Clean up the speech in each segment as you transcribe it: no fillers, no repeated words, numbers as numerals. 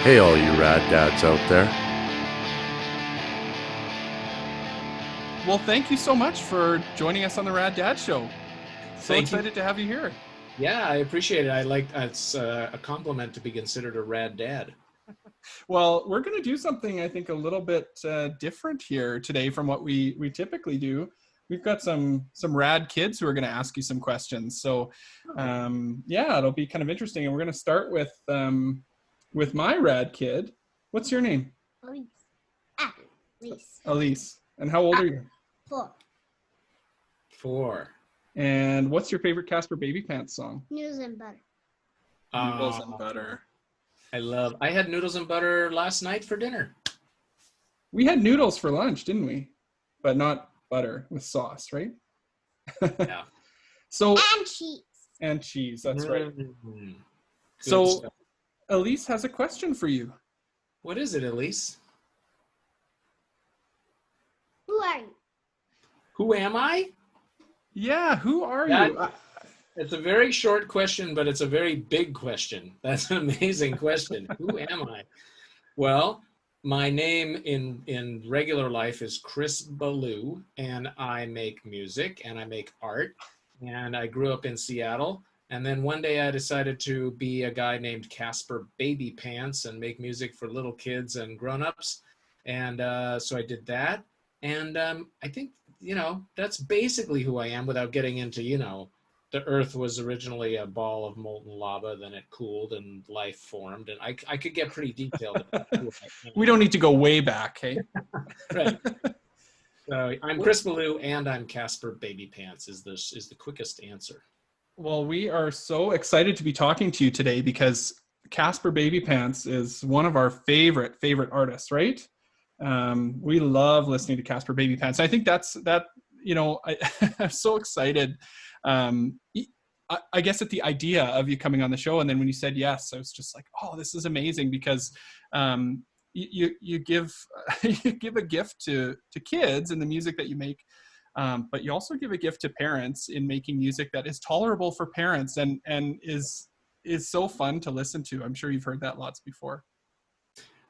Hey, all you rad dads out there. Well, thank you so much for joining us on the Rad Dad Show. So Thank you. excited to have you here. Yeah, I appreciate it. It's a compliment to be considered a rad dad. Well, we're going to do something I think a little bit different here today from what we typically do. We've got some rad kids who are going to ask you some questions. So yeah, it'll be kind of interesting. And we're going to start with my rad kid. What's your name? Elise. Elise. Elise. And how old are you? 4. 4. And what's your favorite Caspar Babypants song? Noodles and butter. Noodles and butter. I had noodles and butter last night for dinner. We had noodles for lunch, didn't we? But not butter with sauce, right? Yeah. So And cheese. and cheese, that's right. Mm-hmm. So Stuff. Elise has a question for you. What is it, Elise? Who are you? Who am I? Yeah, who are That- you? It's a very short question, but it's a very big question. That's an amazing question. Who am I? Well, my name in regular life is Chris Ballew, and I make music and I make art. And I grew up in Seattle. And then one day I decided to be a guy named Caspar Babypants and make music for little kids and grown-ups. And so I did that. And I think, that's basically who I am without getting into, the earth was originally a ball of molten lava, then it cooled and life formed. And I could get pretty detailed about who I am. We don't need to go way back, hey? Right. So I'm Chris Ballew and I'm Caspar Babypants is the quickest answer. Well, we are so excited to be talking to you today because Caspar Babypants is one of our favorite artists, right? We love listening to Caspar Babypants. I think I'm so excited. I guess at the idea of you coming on the show, and then when you said yes, I was just like, oh, this is amazing because you give you give a gift to kids in the music that you make, but you also give a gift to parents in making music that is tolerable for parents and is so fun to listen to. I'm sure you've heard that lots before.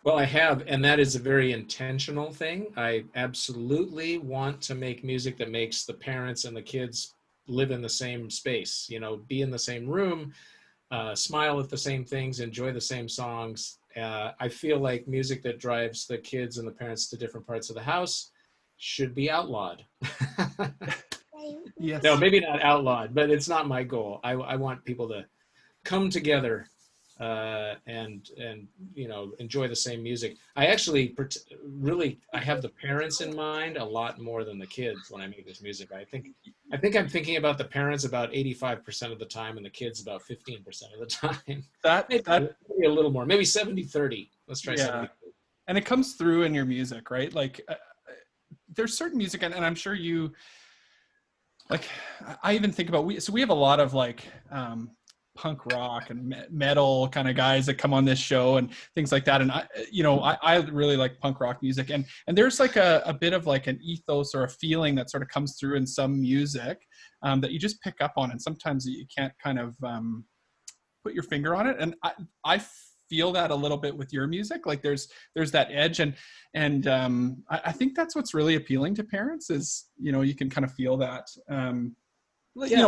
Well, I have, and that is a very intentional thing. I absolutely want to make music that makes the parents and the kids live in the same space, be in the same room, smile at the same things, enjoy the same songs. I feel like music that drives the kids and the parents to different parts of the house should be outlawed. Yes. No, maybe not outlawed, but it's not my goal. I want people to come together and enjoy the same music. I actually I have the parents in mind a lot more than the kids when I make this music. I think I'm thinking about the parents about 85% of the time and the kids about 15% of the time. Maybe a little more, maybe 70-30. Let's try 70. And it comes through in your music, right? Like there's certain music, and I'm sure you like. I even think about we have a lot of like punk rock and metal kind of guys that come on this show and things like that. And I really like punk rock music, and there's like a bit of like an ethos or a feeling that sort of comes through in some music that you just pick up on, and sometimes you can't kind of put your finger on it. And I feel that a little bit with your music. Like there's that edge, and I think that's what's really appealing to parents is you can kind of feel that.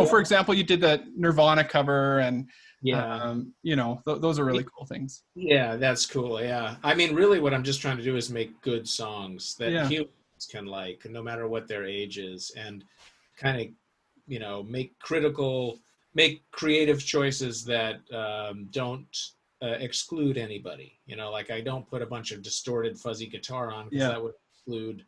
For example, you did that Nirvana cover, and those are really cool things. Yeah, that's cool. Yeah, I mean, really, what I'm just trying to do is make good songs that humans can like, no matter what their age is, and kind of, make creative choices that don't exclude anybody. Like I don't put a bunch of distorted, fuzzy guitar on because that would exclude.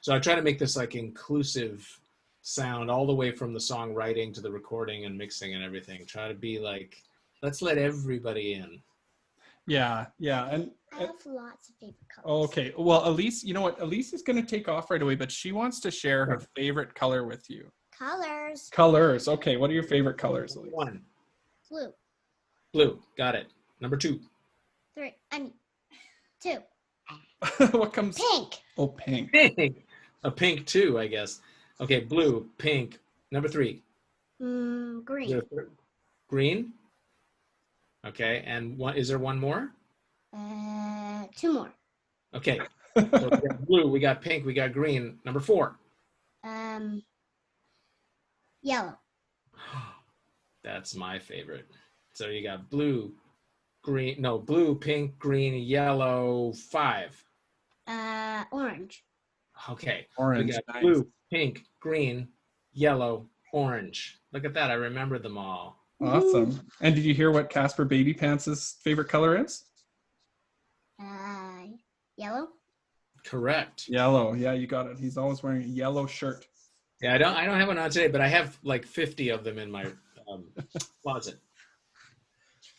So I try to make this like inclusive sound all the way from the songwriting to the recording and mixing and everything. Try to be like, let's let everybody in. Yeah. And I have lots of favorite colors. Okay. Well, Elise, you know what? Elise is going to take off right away, but she wants to share her favorite color with you. Colors. Okay. What are your favorite colors, Elise? 1. Blue. Got it. Number 2. 2. What comes? Pink. Oh, pink. Pink. A pink 2, I guess. Okay, blue, pink. Number 3. Green. Green. Okay, and is there one more? 2 more. Okay. So we got blue, we got pink, we got green. Number 4. Yellow. That's my favorite. So you got blue, blue, pink, green, yellow. 5. Orange. Okay. Orange. We got Nice. blue, pink, green, yellow, orange. Look at that. I remember them all. Awesome. And did you hear what Caspar Babypants' favorite color is? Yellow. Correct. Yellow. Yeah, you got it. He's always wearing a yellow shirt. Yeah, I don't have one on today, but I have like 50 of them in my closet.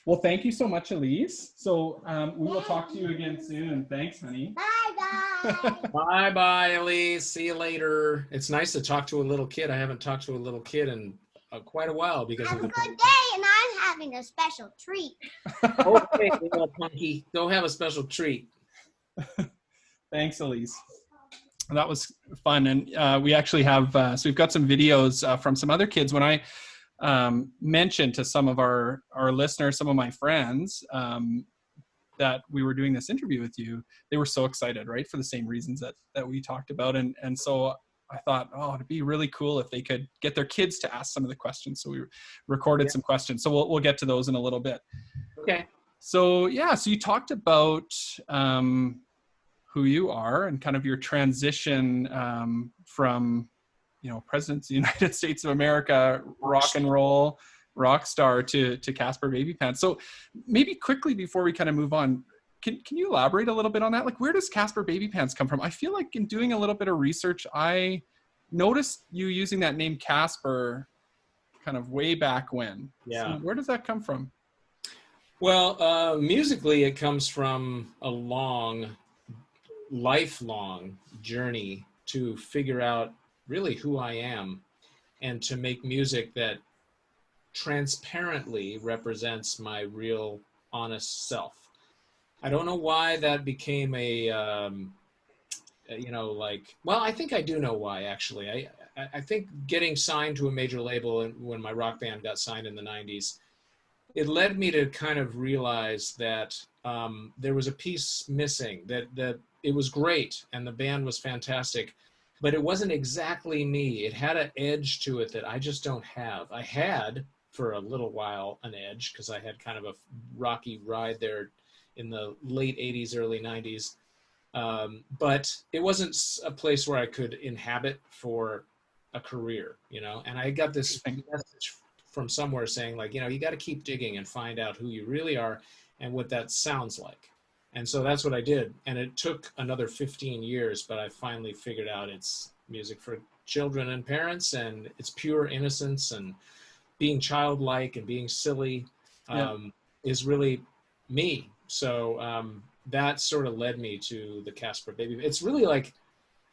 Well, thank you so much, Elise. So we will talk to you again soon. And thanks, honey. Bye-bye. Bye-bye, Elise. See you later. It's nice to talk to a little kid. I haven't talked to a little kid in quite a while because Have of a the good day, and I'm having a special treat. Okay, little punky. Go have a special treat. Thanks, Elise. That was fun. And we actually have, so we've got some videos from some other kids. When I mentioned to some of our listeners, some of my friends, that we were doing this interview with you, they were so excited, right? For the same reasons that we talked about. And so I thought, oh, it'd be really cool if they could get their kids to ask some of the questions. So we recorded some questions. So we'll get to those in a little bit. Okay. So yeah, so you talked about who you are and kind of your transition from, President of the United States of America, rock and roll, rock star to Caspar Babypants. So maybe quickly before we kind of move on, can you elaborate a little bit on that? Like, where does Caspar Babypants come from? I feel like in doing a little bit of research, I noticed you using that name Caspar kind of way back when. Yeah. So where does that come from? Well, musically, it comes from a lifelong journey to figure out really who I am and to make music that transparently represents my real honest self. I don't know why that became I think I do know why, actually. I think getting signed to a major label when my rock band got signed in the 90s, it led me to kind of realize that there was a piece missing, that it was great and the band was fantastic, but it wasn't exactly me. It had an edge to it that I just don't have. I had, for a little while, an edge because I had kind of a rocky ride there in the late 80s, early 90s. But it wasn't a place where I could inhabit for a career, and I got this message from somewhere saying, like, you got to keep digging and find out who you really are and what that sounds like. And so that's what I did. And it took another 15 years, but I finally figured out it's music for children and parents, and it's pure innocence, and being childlike and being silly is really me. So that sort of led me to the Caspar Baby. It's really like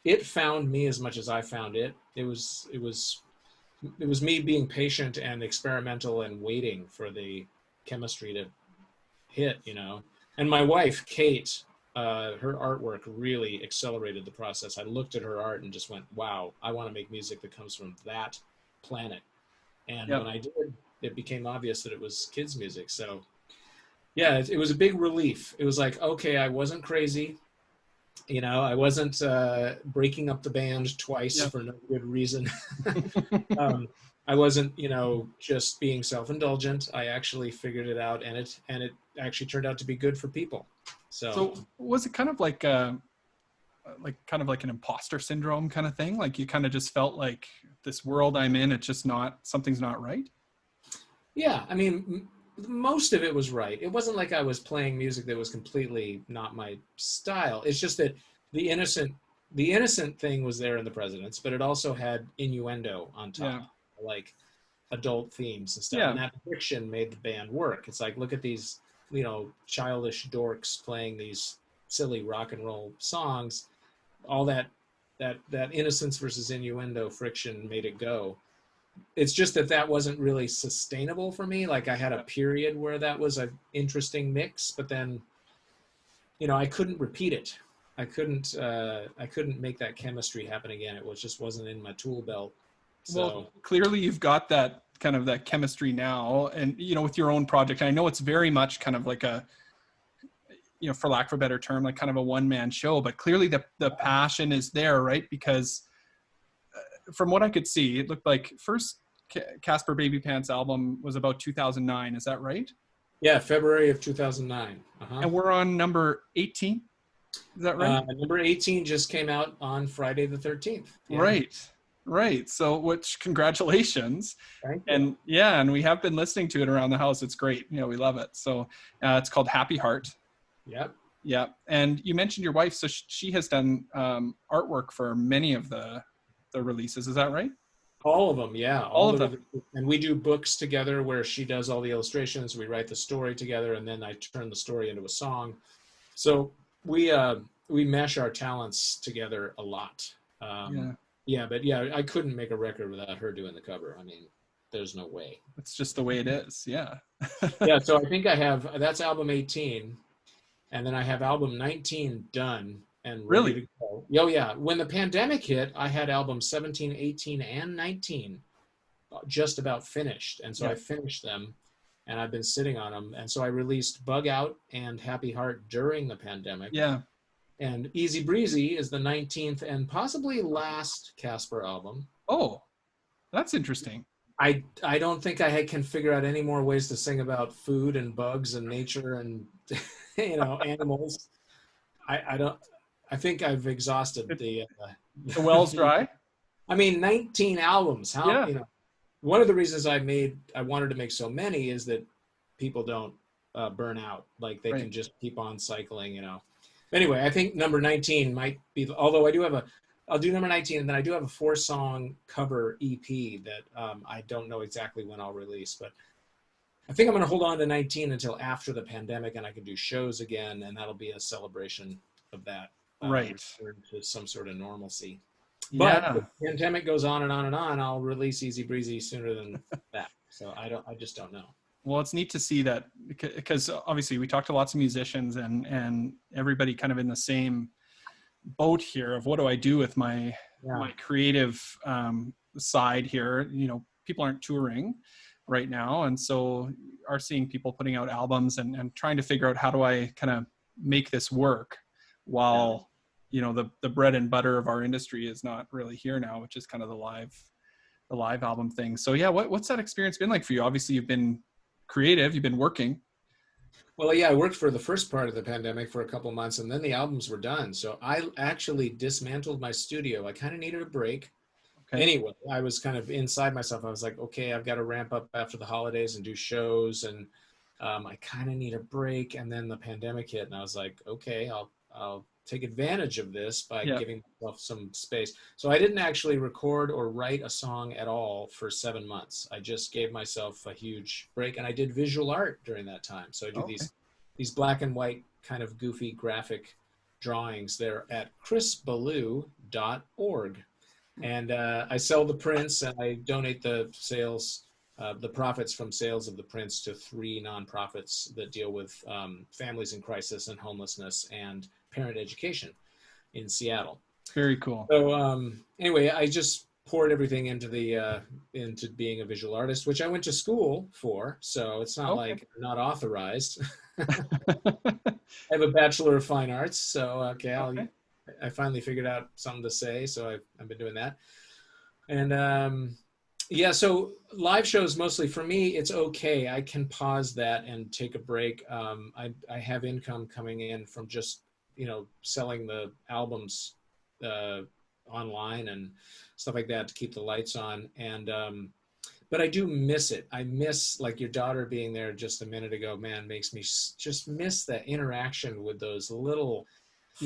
it found me as much as I found it. It was me being patient and experimental and waiting for the chemistry to hit, And my wife, Kate, her artwork really accelerated the process. I looked at her art and just went, wow, I want to make music that comes from that planet. And when I did, it became obvious that it was kids' music. So yeah, it was a big relief. It was like, okay, I wasn't crazy. I wasn't breaking up the band twice for no good reason. I wasn't, just being self-indulgent. I actually figured it out, and it actually turned out to be good for people. So was it kind of like an imposter syndrome kind of thing? Like you kind of just felt like this world I'm in, it's just something's not right? Yeah. I mean, most of it was right. It wasn't like I was playing music that was completely not my style. It's just that the innocent thing was there in the Presidents, but it also had innuendo on top, like adult themes and stuff. Yeah. And that friction made the band work. It's like, look at these, childish dorks playing these silly rock and roll songs. All that innocence versus innuendo friction made it go. It's just that wasn't really sustainable for me. Like I had a period where that was an interesting mix, but then, I couldn't repeat it. I couldn't make that chemistry happen again. It just wasn't in my tool belt. So well, clearly you've got that kind of that chemistry now, and with your own project. And I know it's very much kind of like for lack of a better term, like kind of a one-man show, but clearly the passion is there, right? Because from what I could see, it looked like first Caspar Babypants album was about 2009. Is that right? Yeah, February of 2009. And we're on number 18. Is that right? Number 18 just came out on Friday the 13th. Yeah. Right. So, which congratulations. Thank you. And yeah, and we have been listening to it around the house. It's great. We love it. So it's called Happy Heart. Yep. Yeah. And you mentioned your wife. So she has done artwork for many of the releases. Is that right? All of them. Yeah. All of them. And we do books together where she does all the illustrations. We write the story together, and then I turn the story into a song. So we mesh our talents together a lot. I couldn't make a record without her doing the cover. I mean, there's no way. It's just the way it is. Yeah. Yeah. So I think that's album 18. And then I have album 19 done and ready to go. Oh, yeah. When the pandemic hit, I had albums 17, 18, and 19 just about finished. And so I finished them, and I've been sitting on them. And so I released Bug Out and Happy Heart during the pandemic. Yeah. And Easy Breezy is the 19th and possibly last Caspar album. Oh, that's interesting. I don't think I can figure out any more ways to sing about food and bugs and nature and animals. I think I've exhausted the well's dry. I mean, 19 albums. One of the reasons I wanted to make so many is that people don't burn out. Like they can just keep on cycling. Anyway, I think number 19 might be. Although I'll do number 19, and then I do have a 4-song cover EP that I don't know exactly when I'll release, but I think I'm going to hold on to 19 until after the pandemic, and I can do shows again, and that'll be a celebration of that. Return to some sort of normalcy. But if the pandemic goes on and on and on, I'll release Easy Breezy sooner than that. So I just don't know. Well, it's neat to see that because obviously we talked to lots of musicians and everybody kind of in the same boat here of what do I do with my creative side here. People aren't touring right now, and so are seeing people putting out albums and trying to figure out how do I kind of make this work while the bread and butter of our industry is not really here now, which is kind of the live album thing. So yeah, what's that experience been like for you? Obviously you've been creative, you've been working. Well, yeah, I worked for the first part of the pandemic for a couple of months, and then the albums were done. So I actually dismantled my studio. I kind of needed a break. Okay. Anyway, I was kind of inside myself. I was like, okay, I've got to ramp up after the holidays and do shows, and I kind of need a break. And then the pandemic hit, and I was like, okay, I'll take advantage of this by giving myself some space. So I didn't actually record or write a song at all for 7 months. I just gave myself a huge break, and I did visual art during that time. So I do these black and white kind of goofy graphic drawings. They're at chrisballew.org. And I sell the prints, and I donate the profits from sales of the prints to 3 nonprofits that deal with families in crisis and homelessness and parent education in Seattle. Very cool. So anyway, I just poured everything into into being a visual artist, which I went to school for. So it's not like I'm not authorized. I have a Bachelor of Fine Arts. So I finally figured out something to say. So I've been doing that. And so live shows mostly for me, it's okay. I can pause that and take a break. I have income coming in from just selling the albums online and stuff like that to keep the lights on. And but I do miss it. I miss, like your daughter being there just a minute ago, man, makes me just miss that interaction with those little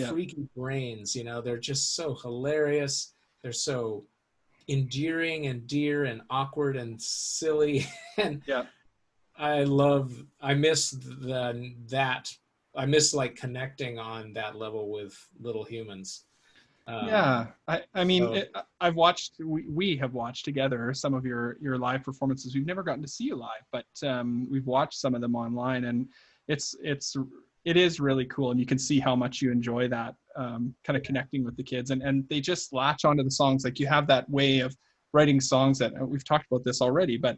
freaky brains. They're just so hilarious. They're so endearing and dear and awkward and silly. And I miss that. I miss like connecting on that level with little humans. I mean, I've watched, we have watched together some of your live performances. We've never gotten to see you live, but we've watched some of them online, and it is really cool. And you can see how much you enjoy that kind of connecting with the kids, and they just latch onto the songs. Like you have that way of writing songs that we've talked about this already, but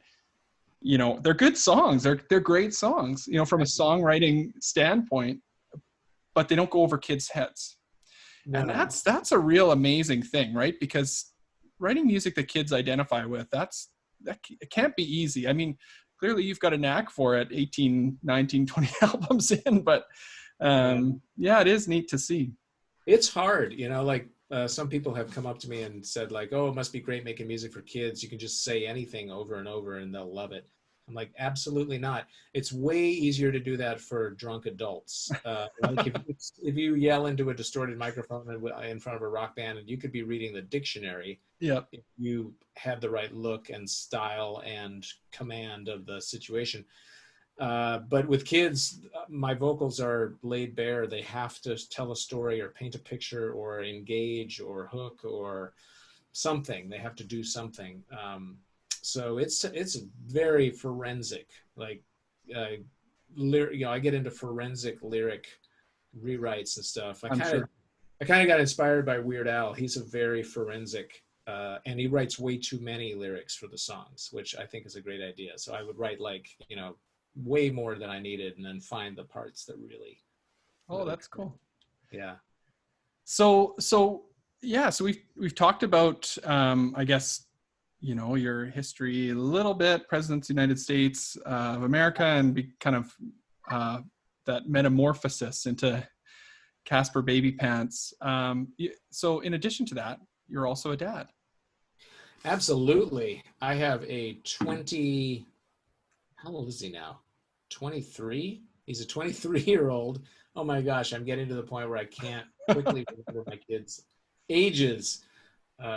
they're good songs. They're great songs, from a songwriting standpoint, but they don't go over kids' heads. No, And no. that's a real amazing thing, right? Because writing music that kids identify with, it can't be easy. I mean, clearly you've got a knack for it, 18, 19, 20 albums in, but yeah, it is neat to see. It's hard, like some people have come up to me and said like, oh, it must be great making music for kids. You can just say anything over and over and they'll love it. I'm like, absolutely not. It's way easier to do that for drunk adults. Like if you yell into a distorted microphone in front of a rock band, and you could be reading the dictionary. Yep. If you have the right look and style and command of the situation. But with kids, my vocals are laid bare. They have to tell a story or paint a picture or engage or hook or something. They have to do something. So it's very forensic. Like, I get into forensic lyric rewrites and stuff. I kind of got inspired by Weird Al. He's a very forensic, and he writes way too many lyrics for the songs, which I think is a great idea. So I would write way more than I needed, and then find the parts that really. Oh, that's cool. Yeah. So we've talked about, I guess, your history a little bit, Presidents of the United States of America, and be kind of that metamorphosis into Caspar Babypants. So in addition to that, you're also a dad. Absolutely. I have a how old is he now? 23? He's a 23-year-old. Oh my gosh, I'm getting to the point where I can't quickly remember my kids' ages,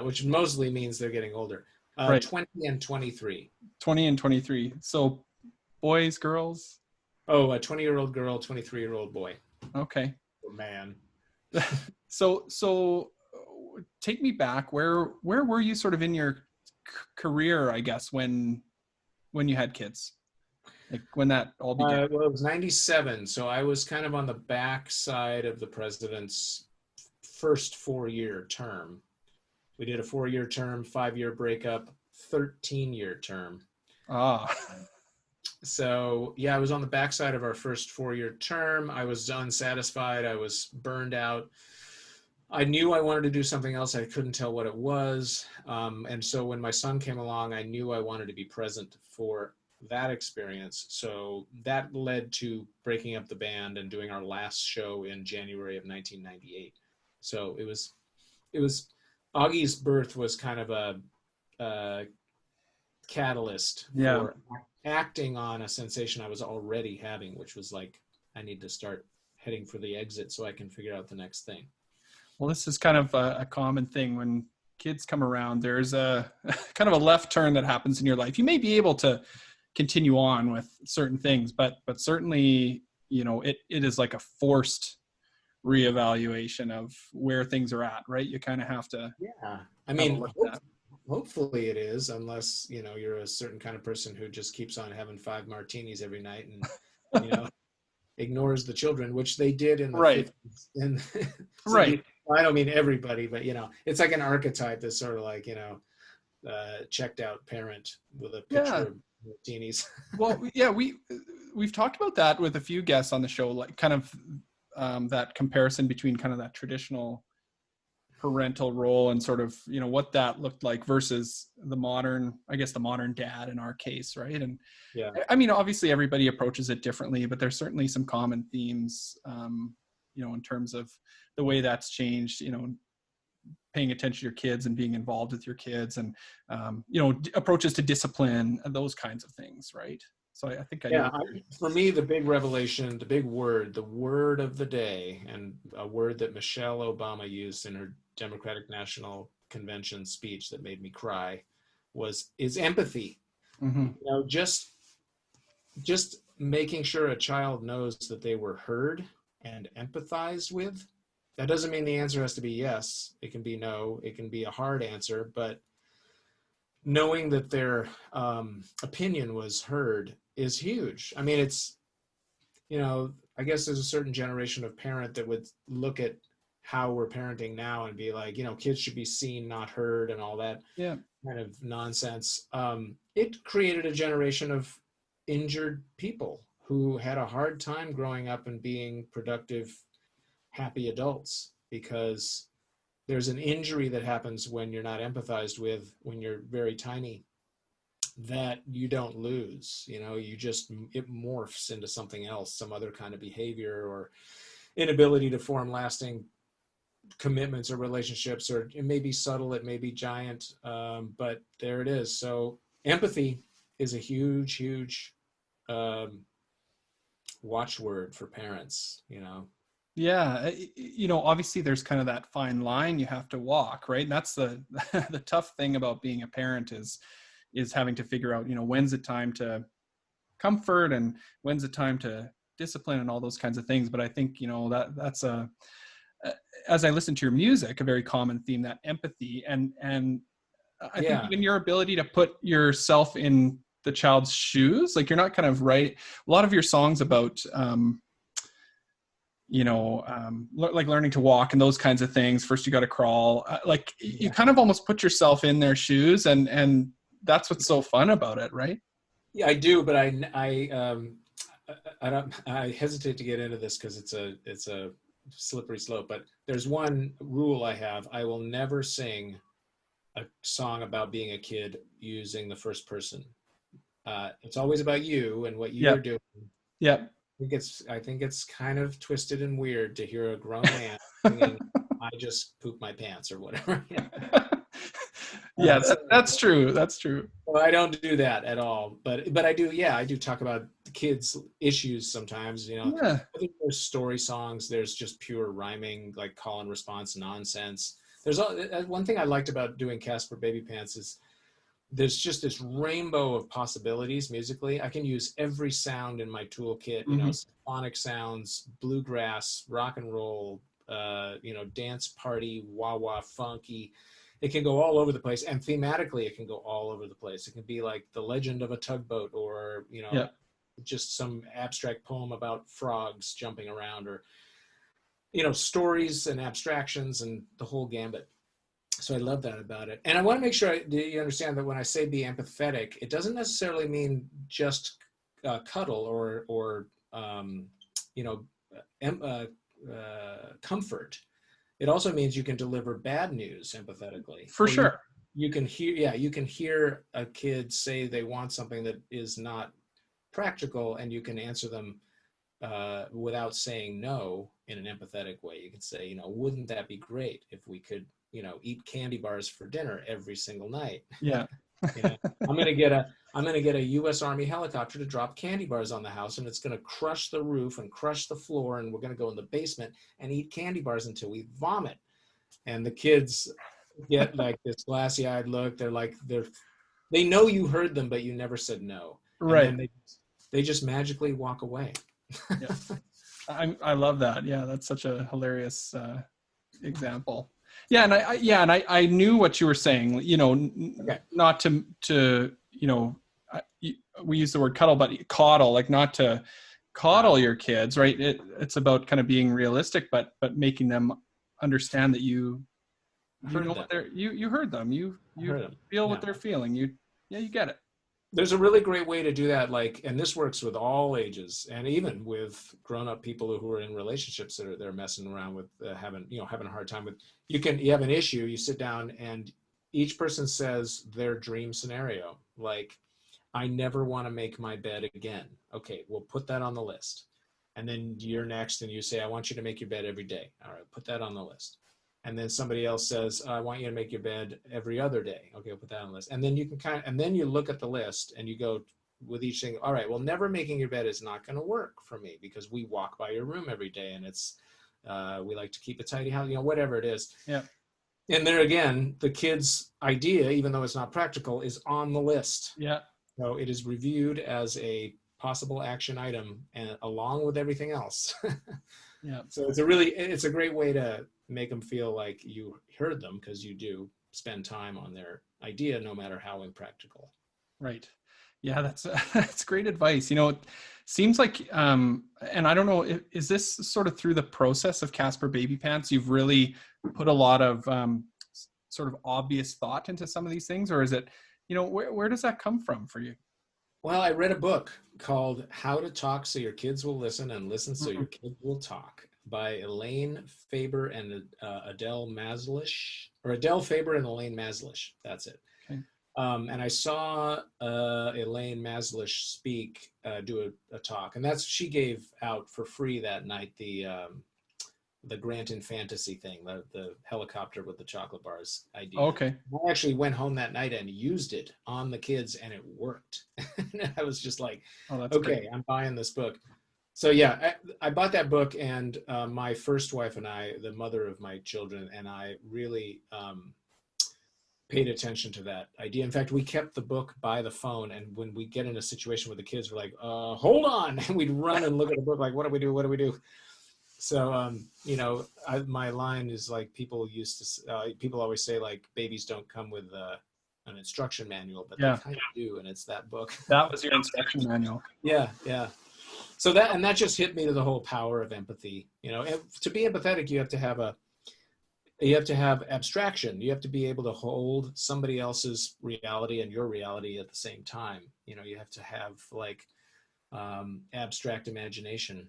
which mostly means they're getting older. Right. 20 and 23. 20 and 23. So boys, girls? Oh, a 20-year-old girl, 23-year-old boy. Okay. Oh, man. So take me back. Where were you sort of in your career, I guess, when you had kids? Like when that all began? Well, it was 97. So I was kind of on the back side of the president's first 4-year term. We did a 4-year term, 5-year breakup, 13-year term. So yeah, I was on the backside of our first 4-year term. I was unsatisfied. I was burned out. I knew I wanted to do something else. I couldn't tell what it was. And so when my son came along, I knew I wanted to be present for that experience. So that led to breaking up the band and doing our last show in January of 1998. So it was Augie's birth was kind of a catalyst for acting on a sensation I was already having, which was like, I need to start heading for the exit so I can figure out the next thing. Well, this is kind of a common thing when kids come around. There's a kind of a left turn that happens in your life. You may be able to continue on with certain things, but certainly, it is like a forced reevaluation of where things are at, right? You kind of have to. Yeah. I mean, hopefully it is, unless, you're a certain kind of person who just keeps on having 5 martinis every night and, ignores the children, which they did in the 50s. And right. I don't mean everybody, but, it's like an archetype that's sort of like, checked out parent with a picture of martinis. Well, yeah, we've talked about that with a few guests on the show, like kind of that comparison between kind of that traditional parental role and sort of, what that looked like versus the modern dad in our case. Right. And yeah, I mean, obviously everybody approaches it differently, but there's certainly some common themes, in terms of the way that's changed, paying attention to your kids and being involved with your kids and, approaches to discipline and those kinds of things. Right. So I think for me, the big revelation, the big word, the word of the day, and a word that Michelle Obama used in her Democratic National Convention speech that made me cry is empathy. Mm-hmm. Just making sure a child knows that they were heard and empathized with. That doesn't mean the answer has to be yes. It can be no. It can be a hard answer, but knowing that their opinion was heard is huge. I mean, it's, I guess there's a certain generation of parent that would look at how we're parenting now and be like, kids should be seen, not heard, and all that kind of nonsense. It created a generation of injured people who had a hard time growing up and being productive happy adults, because there's an injury that happens when you're not empathized with when you're very tiny that you don't lose. It morphs into something else, some other kind of behavior or inability to form lasting commitments or relationships, or it may be subtle, it may be giant, but there it is. So empathy is a huge watchword for parents. Yeah, obviously there's kind of that fine line you have to walk, right? And that's the the tough thing about being a parent is having to figure out, when's it time to comfort and when's it time to discipline and all those kinds of things. But I think, that's as I listen to your music, a very common theme, that empathy and I think even your ability to put yourself in the child's shoes, like you're not kind of right. A lot of your songs about, like learning to walk and those kinds of things. First you got to crawl, you kind of almost put yourself in their shoes, and that's what's so fun about it, right? Yeah, I do, but I hesitate to get into this because it's a slippery slope. But there's one rule I have: I will never sing a song about being a kid using the first person. It's always about you and what you're doing. Yeah. I think it's kind of twisted and weird to hear a grown man singing, "I just pooped my pants" or whatever. Yeah, that's true. That's true. Well, I don't do that at all, but I do. Yeah, I do talk about the kids' issues sometimes. Yeah. I think there's story songs. There's just pure rhyming, like call and response nonsense. There's one thing I liked about doing Caspar Babypants is there's just this rainbow of possibilities musically. I can use every sound in my toolkit. Symphonic sounds, bluegrass, rock and roll, dance party, wah-wah, funky. It can go all over the place, and thematically it can go all over the place. It can be like the legend of a tugboat, or just some abstract poem about frogs jumping around, or stories and abstractions and the whole gambit. So I love that about it. And I want to make sure you understand that when I say be empathetic, it doesn't necessarily mean just cuddle or comfort. It also means you can deliver bad news empathetically. For sure. You can hear a kid say they want something that is not practical, and you can answer them without saying no in an empathetic way. You can say, wouldn't that be great if we could, eat candy bars for dinner every single night? Yeah. I'm gonna get a U.S. Army helicopter to drop candy bars on the house, and it's gonna crush the roof and crush the floor, and we're gonna go in the basement and eat candy bars until we vomit. And the kids get like this glassy-eyed look. They know you heard them, but you never said no. Right. And they just magically walk away. Yeah. I love that. Yeah, that's such a hilarious example. Yeah, and I knew what you were saying. Okay. Not to we use the word cuddle, but coddle, like not to coddle your kids, right? It's about kind of being realistic, but making them understand that you heard them. You feel what they're feeling. You get it. There's a really great way to do that, and this works with all ages, and even with grown-up people who are in relationships that they're messing around with, having a hard time with. You have an issue, you sit down, and each person says their dream scenario. Like, I never want to make my bed again. Okay, we'll put that on the list. And then you're next, and you say, I want you to make your bed every day. All right, put that on the list. And then somebody else says, I want you to make your bed every other day. Okay, I'll put that on the list. And then and then you look at the list and you go with each thing, all right, well, never making your bed is not going to work for me because we walk by your room every day, and it's, we like to keep a tidy house, whatever it is. Yeah. And there again, the kid's idea, even though it's not practical, is on the list. Yeah. So it is reviewed as a possible action item, and along with everything else. Yeah. So it's a great way to make them feel like you heard them, because you do spend time on their idea, no matter how impractical. Right. Yeah, that's great advice. It seems like, and I don't know, is this sort of through the process of Caspar Babypants, you've really put a lot of sort of obvious thought into some of these things, or is it, where does that come from for you? Well, I read a book called How to Talk So Your Kids Will Listen and Listen So Your Kids Will Talk. by Elaine Faber and Adele Maslish, or Adele Faber and Elaine Maslish. That's it. Okay. And I saw Elaine Maslish speak, do a talk, and she gave out for free that night the Grant in Fantasy thing, the helicopter with the chocolate bars idea. Okay. I actually went home that night and used it on the kids, and it worked. I was just like, Oh, that's okay, great. I'm buying this book. So yeah, I bought that book, and my first wife and I, the mother of my children, and I really paid attention to that idea. In fact, we kept the book by the phone, and when we get in a situation with the kids, we're like, hold on, and we'd run and look at the book like, what do we do? What do we do? So, you know, my line is like, people always say, like, babies don't come with an instruction manual, but Yeah. they kind of do, and it's that book. That was your instruction manual. Yeah. So that just hit me to the whole power of empathy. You know, to be empathetic, you have to have abstraction. You have to be able to hold somebody else's reality and your reality at the same time. You know, you have to have like abstract imagination,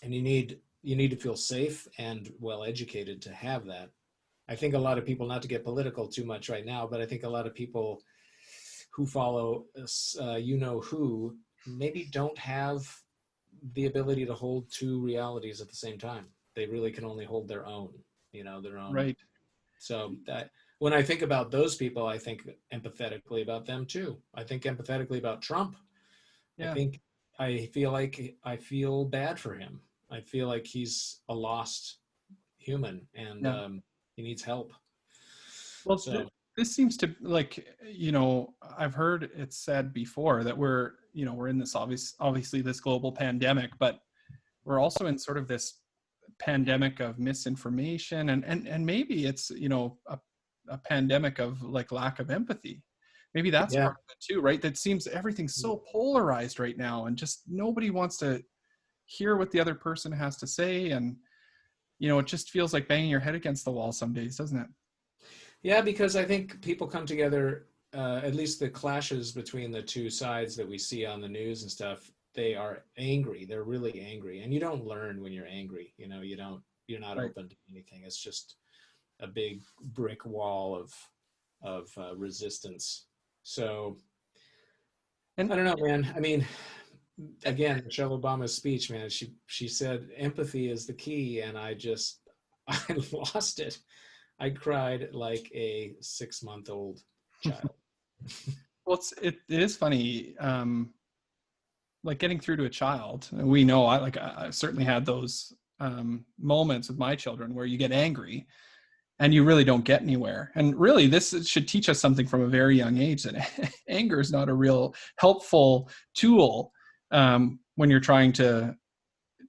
and you need to feel safe and well educated to have that. I think a lot of people, not to get political too much right now, but I think a lot of people who follow who maybe don't have the ability to hold two realities at the same time. They really can only hold their own, their own. Right. So that when I think about those people, I think empathetically about them too. I think empathetically about Trump. Yeah. I feel bad for him. I feel like he's a lost human, and he needs help. Well, so this seems to, like, I've heard it said before that we're in this obviously this global pandemic, but we're also in sort of this pandemic of misinformation, and maybe it's a pandemic of like lack of empathy. Maybe that's part of it too, right? That seems everything's so polarized right now, and just nobody wants to hear what the other person has to say, and it just feels like banging your head against the wall some days, doesn't it? Yeah, because I think people come together, at least the clashes between the two sides that we see on the news and stuff, they are angry. They're really angry. And you don't learn when you're angry. You're not Right. open to anything. It's just a big brick wall of resistance. So, And I don't know, man. I mean, again, Michelle Obama's speech, man, she said empathy is the key. And I lost it. I cried like a 6-month-old child. well, it is funny, like getting through to a child. We know I certainly had those moments with my children where you get angry and you really don't get anywhere. And really, this should teach us something from a very young age, that anger is not a real helpful tool when you're trying to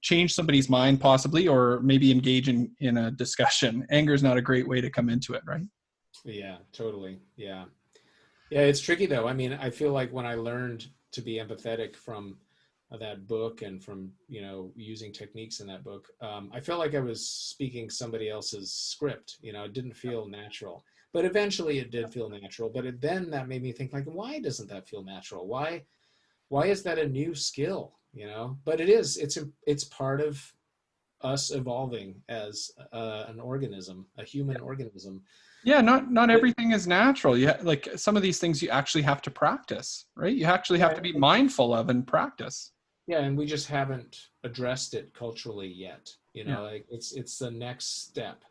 change somebody's mind, possibly, or maybe engage in a discussion. Anger is not a great way to come into it, right? Yeah, totally. Yeah, it's tricky though. I mean, I feel like when I learned to be empathetic from that book and from using techniques in that book, I felt like I was speaking somebody else's script. It didn't feel natural, but eventually it did feel natural. But then that made me think, like, why doesn't that feel natural? Why is that a new skill? But it is. It's part of us evolving as an organism, a human organism. Yeah, not everything is natural. Like some of these things you actually have to practice, right? You actually have to be mindful of and practice. Yeah, and we just haven't addressed it culturally yet. Like it's the next step.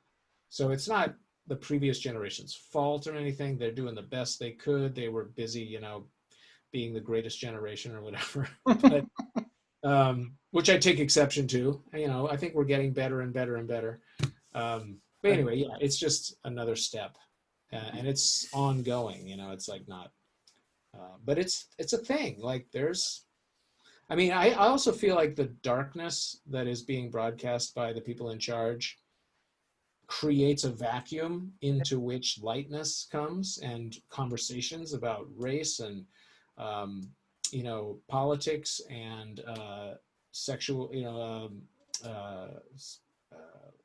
So it's not the previous generation's fault or anything. They're doing the best they could. They were busy, being the greatest generation or whatever. But which I take exception to. I think we're getting better and better and better. But anyway, yeah, it's just another step, and it's ongoing. It's like not, but it's a thing. Like I also feel like the darkness that is being broadcast by the people in charge creates a vacuum into which lightness comes, and conversations about race and politics and sexual,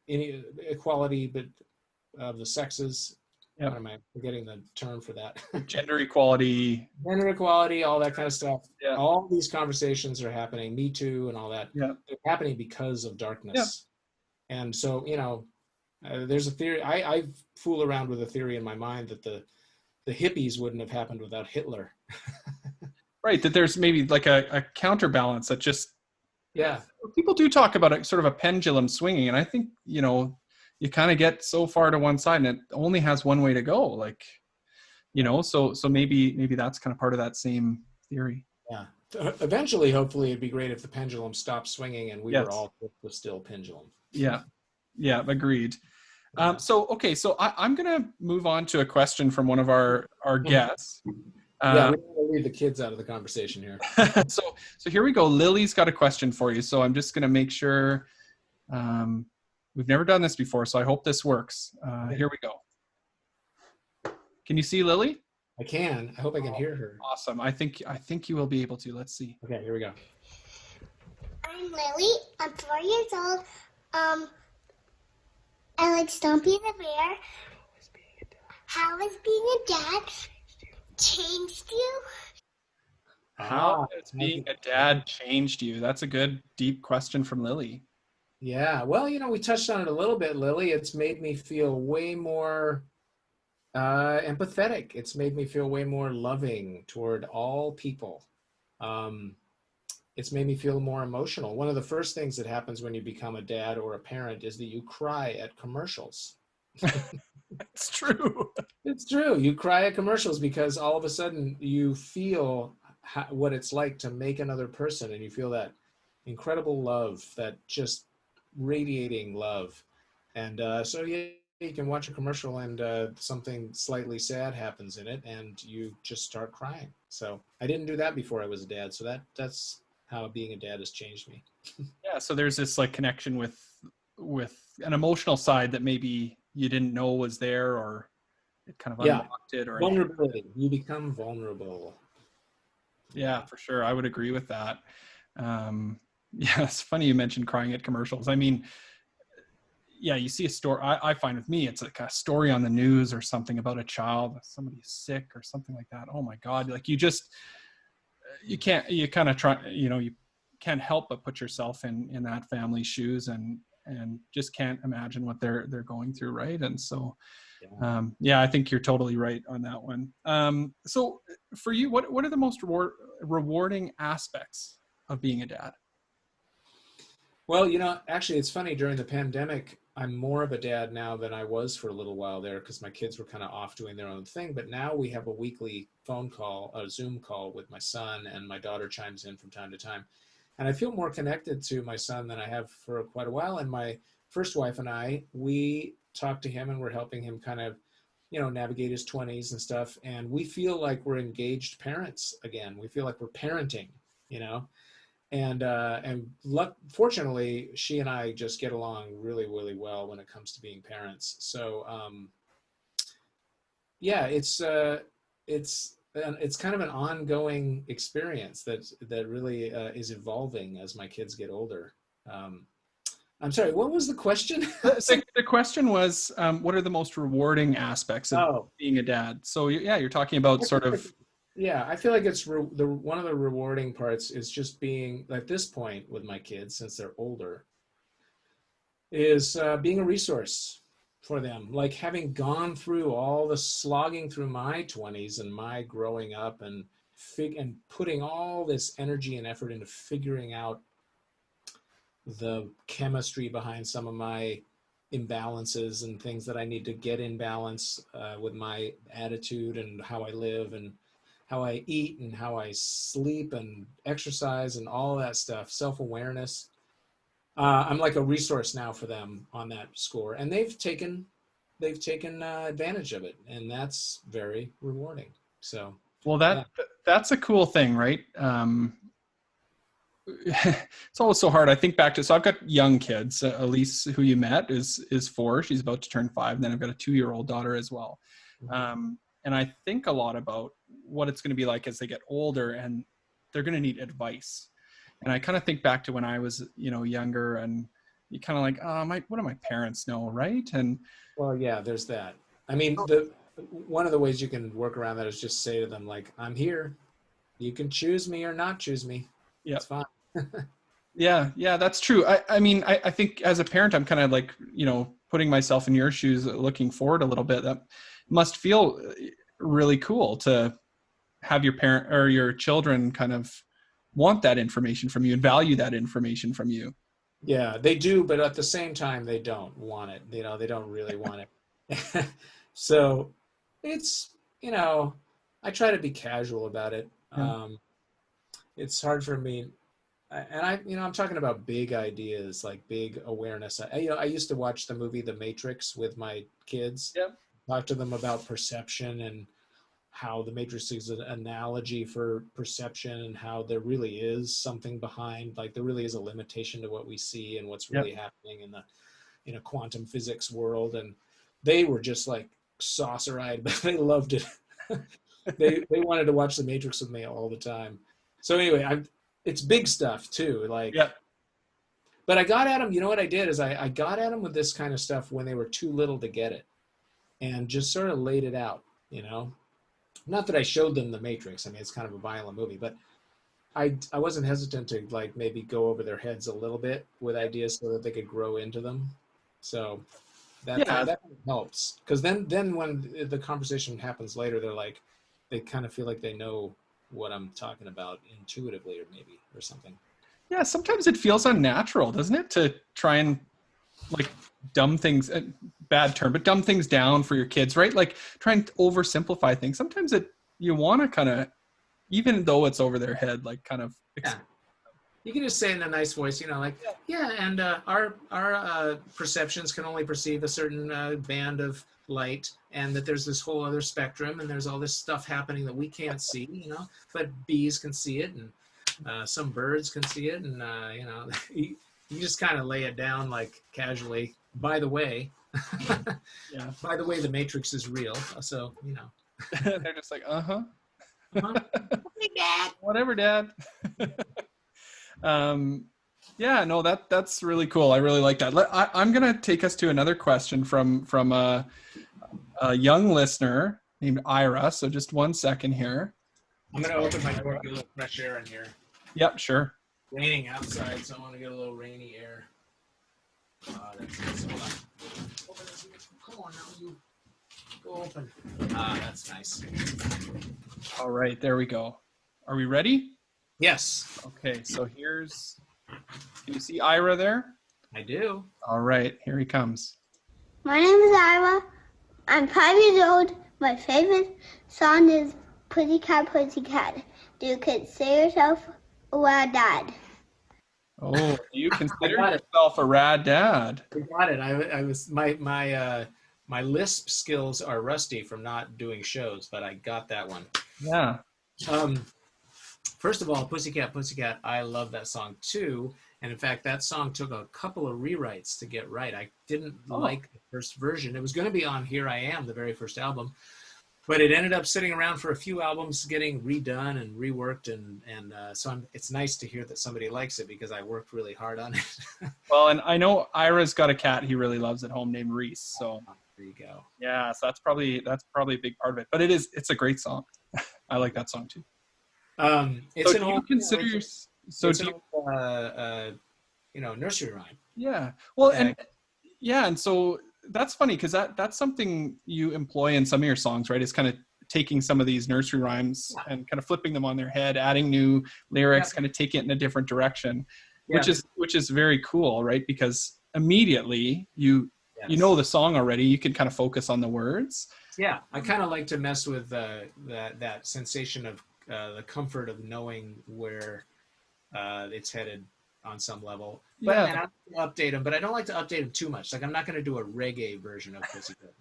equality, but of the sexes. Yep. What am I forgetting the term for that? Gender equality, all that kind of stuff. Yeah. All these conversations are happening. Me Too and all that. Yeah. They're happening because of darkness. And so, there's a theory. I fool around with a theory in my mind that the hippies wouldn't have happened without Hitler. Right. That there's maybe like a counterbalance that just, Yeah. people do talk about it, sort of a pendulum swinging. And I think, you kind of get so far to one side and it only has one way to go. Like, so maybe that's kind of part of that same theory. Yeah. Eventually, hopefully, it'd be great if the pendulum stopped swinging and we Yes. were all the still pendulum. Yeah. Yeah. Agreed. So I'm going to move on to a question from one of our guests. Yeah, we don't want to leave the kids out of the conversation here. So here we go. Lily's got a question for you. So I'm just going to make sure, we've never done this before, so I hope this works. Here we go. Can you see Lily? I can. I hope I can hear her. Awesome. I think you will be able to. Let's see. Okay, here we go. I'm Lily. I'm 4 years old. I like Stompy the Bear. How has being a dad changed you? How has being a dad changed you? That's a good, deep question from Lily. Yeah, well, we touched on it a little bit, Lily. It's made me feel way more empathetic. It's made me feel way more loving toward all people. It's made me feel more emotional. One of the first things that happens when you become a dad or a parent is that you cry at commercials. It's true. It's true. You cry at commercials because all of a sudden you feel what it's like to make another person, and you feel that incredible love, that just radiating love. And so you can watch a commercial and something slightly sad happens in it and you just start crying. So I didn't do that before I was a dad. So that's how being a dad has changed me. Yeah. So there's this like connection with an emotional side that maybe you didn't know was there, or it kind of unlocked it, or vulnerability. You become vulnerable. Yeah, for sure. I would agree with that. Yeah, it's funny you mentioned crying at commercials. I mean, yeah, you see a story. I find with me, it's like a story on the news or something about a child, somebody's sick or something like that. Oh my God. Like you can't help but put yourself in that family's shoes and just can't imagine what they're going through. Right. And so, I think you're totally right on that one. So for you, what are the most rewarding aspects of being a dad? Well, actually, it's funny. During the pandemic, I'm more of a dad now than I was for a little while there because my kids were kind of off doing their own thing. But now we have a weekly phone call, a Zoom call with my son, and my daughter chimes in from time to time. And I feel more connected to my son than I have for quite a while. And my first wife and I, we talk to him and we're helping him kind of, navigate his 20s and stuff. And we feel like we're engaged parents again. We feel like we're parenting, and fortunately, she and I just get along really, really well when it comes to being parents. So, it's kind of an ongoing experience that really is evolving as my kids get older. I'm sorry, what was the question? The question was, what are the most rewarding aspects of being a dad? So you're talking about sort of. Yeah, I feel like it's one of the rewarding parts is just being at this point with my kids, since they're older, is being a resource for them. Like having gone through all the slogging through my 20s and my growing up and putting all this energy and effort into figuring out the chemistry behind some of my imbalances and things that I need to get in balance with my attitude and how I live and how I eat and how I sleep and exercise and all that stuff, self-awareness. I'm like a resource now for them on that score, and they've taken advantage of it, and that's very rewarding. So, well, that's a cool thing, right? It's always so hard. I think back to, so I've got young kids. Elise, who you met, is 4. She's about to turn 5. And then I've got a 2-year-old daughter as well. And I think a lot about what it's going to be like as they get older, and they're going to need advice. And I kind of think back to when I was, younger, and you kind of like, what do my parents know, right? And well, yeah, there's that. I mean, one of the ways you can work around that is just say to them, like, I'm here. You can choose me or not choose me. Yeah. It's fine. Yeah, that's true. I mean, I think as a parent, I'm kind of like, putting myself in your shoes, looking forward a little bit. That must feel really cool to have your parent or your children kind of want that information from you and value that information from you. Yeah, they do, but at the same time, they don't want it. They don't really want it. So it's, I try to be casual about it. Yeah. It's hard for me. I'm talking about big ideas, like big awareness. I used to watch the movie The Matrix with my kids, Yep. talk to them about perception and how the Matrix is an analogy for perception and how there really is something behind, like there really is a limitation to what we see and what's really happening in a quantum physics world. And they were just like saucer-eyed, but they loved it. They wanted to watch The Matrix with me all the time. So anyway, it's big stuff too. Like, but I got at them. You know what I did is I got at them with this kind of stuff when they were too little to get it, and just sort of laid it out. Not that I showed them The Matrix. I mean, it's kind of a violent movie, but I wasn't hesitant to like maybe go over their heads a little bit with ideas so that they could grow into them. So that kind of helps, because then when the conversation happens later, they kind of feel like they know what I'm talking about intuitively, or something. Yeah, sometimes it feels unnatural, doesn't it, to try and like dumb things, bad term, but dumb things down for your kids, right? Like try and oversimplify things. Sometimes you want to kind of, even though it's over their head, like kind of. You can just say in a nice voice, and our perceptions can only perceive a certain band of light, and that there's this whole other spectrum, and there's all this stuff happening that we can't see, but bees can see it, and some birds can see it, and you just kind of lay it down like casually. By the way, by the way, the Matrix is real, so They're just like, Hey, Dad. whatever, Dad. That's really cool. I really like that. I'm gonna take us to another question from a young listener named Ira. So just 1 second here. I'm gonna open my door, get a little fresh air in here. Yep, sure. Raining outside, so I want to get a little rainy air. That's nice. Hold on. Open this. Come on now, you go open. That's nice. All right, there we go. Are we ready? Yes, Okay, so can you see Ira there? I do. All right, here he comes. My name is Ira. I'm 5 years old. My favorite song is Pussycat, Pussycat. Do you consider yourself a rad dad? Oh, do you consider yourself a rad dad? We got it. I was my Lisp skills are rusty from not doing shows, but I got that one. Yeah. First of all, Pussycat, Pussycat, I love that song too. And in fact, that song took a couple of rewrites to get right. I didn't like the first version. It was going to be on Here I Am, the very first album, but it ended up sitting around for a few albums, getting redone and reworked. So it's nice to hear that somebody likes it, because I worked really hard on it. Well, and I know Ira's got a cat he really loves at home named Reese. So there you go. yeah, so that's probably a big part of it. But it's a great song. I like that song too. It's so an do you old, consider your so it's do an you, old, nursery rhyme. yeah. Well, and so that's funny, because that's something you employ in some of your songs, right? Is kind of taking some of these nursery rhymes and kind of flipping them on their head, adding new lyrics, kind of taking it in a different direction, which is very cool, right? Because immediately you know the song already, you can kind of focus on the words. Yeah, I kind of like to mess with that sensation of the comfort of knowing where it's headed on some level. But and I update them, but I don't like to update them too much. Like, I'm not going to do a reggae version of Pussycat.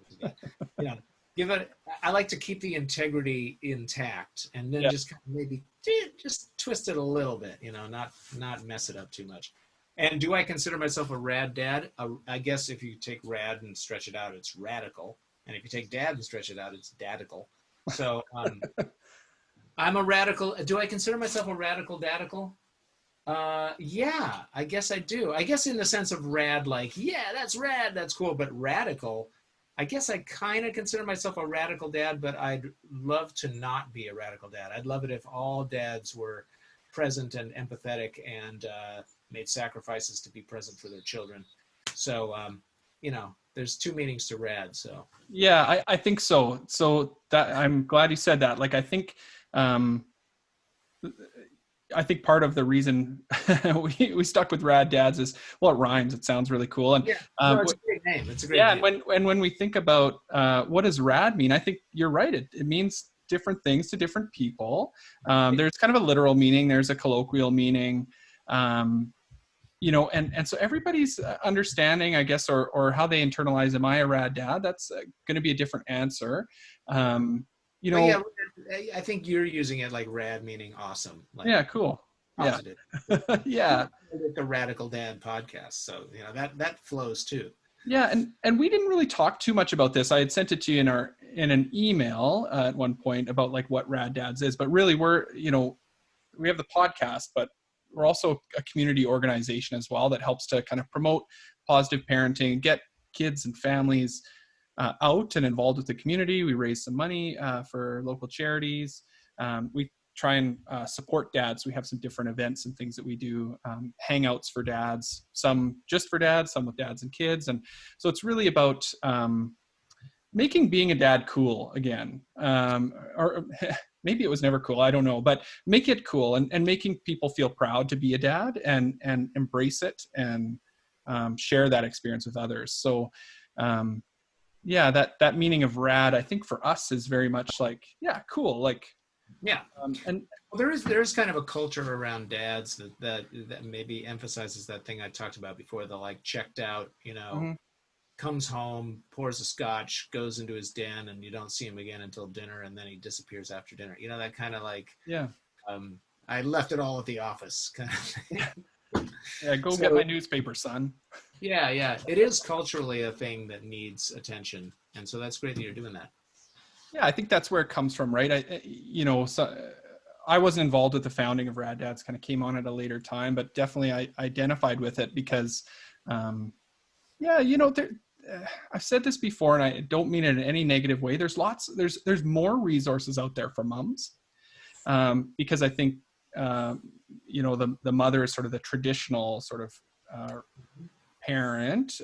I like to keep the integrity intact, and then just kind of maybe just twist it a little bit, not mess it up too much. And do I consider myself a rad dad? I guess if you take rad and stretch it out, it's radical. And if you take dad and stretch it out, it's dadical. So I'm a radical. Do I consider myself a radical dadical? Yeah, I guess I do. I guess in the sense of rad, like, yeah, that's rad, that's cool. But radical, I guess I kind of consider myself a radical dad, but I'd love to not be a radical dad. I'd love it if all dads were present and empathetic and made sacrifices to be present for their children. So, there's two meanings to rad. So Yeah, I think so. So that I'm glad you said that. Like, I think part of the reason we stuck with Rad Dads is, well, it rhymes. It sounds really cool. And it's a great name. It's a great name. And when we think about what does rad mean, I think you're right. It means different things to different people. There's kind of a literal meaning. There's a colloquial meaning. And so everybody's understanding, I guess, or how they internalize, am I a rad dad? That's going to be a different answer. I think you're using it like rad meaning awesome. Like yeah, cool. positive. Yeah. Yeah. The Radical Dad podcast. So, that flows too. Yeah. And we didn't really talk too much about this. I had sent it to you in an email at one point about like what Rad Dads is, but really we have the podcast, but we're also a community organization as well that helps to kind of promote positive parenting, get kids and families out and involved with the community. We raise some money for local charities. We try and support dads. We have some different events and things that we do, hangouts for dads, some just for dads, some with dads and kids. And so it's really about making being a dad cool again. Or maybe it was never cool, I don't know, but make it cool and making people feel proud to be a dad and embrace it and share that experience with others. So that meaning of rad, I think for us is very much like, yeah, cool. Like, yeah. And there is kind of a culture around dads that maybe emphasizes that thing I talked about before, the like checked out, mm-hmm. comes home, pours a scotch, goes into his den, and you don't see him again until dinner, and then he disappears after dinner. That kind of like, yeah. I left it all at the office kind of thing. Yeah, get my newspaper, son. Yeah. It is culturally a thing that needs attention. And so that's great that you're doing that. Yeah, I think that's where it comes from, right? I wasn't involved with the founding of Rad Dads, kind of came on at a later time, but definitely I identified with it because, I've said this before, and I don't mean it in any negative way. There's more resources out there for moms, because I think, the mother is sort of the traditional sort of parent,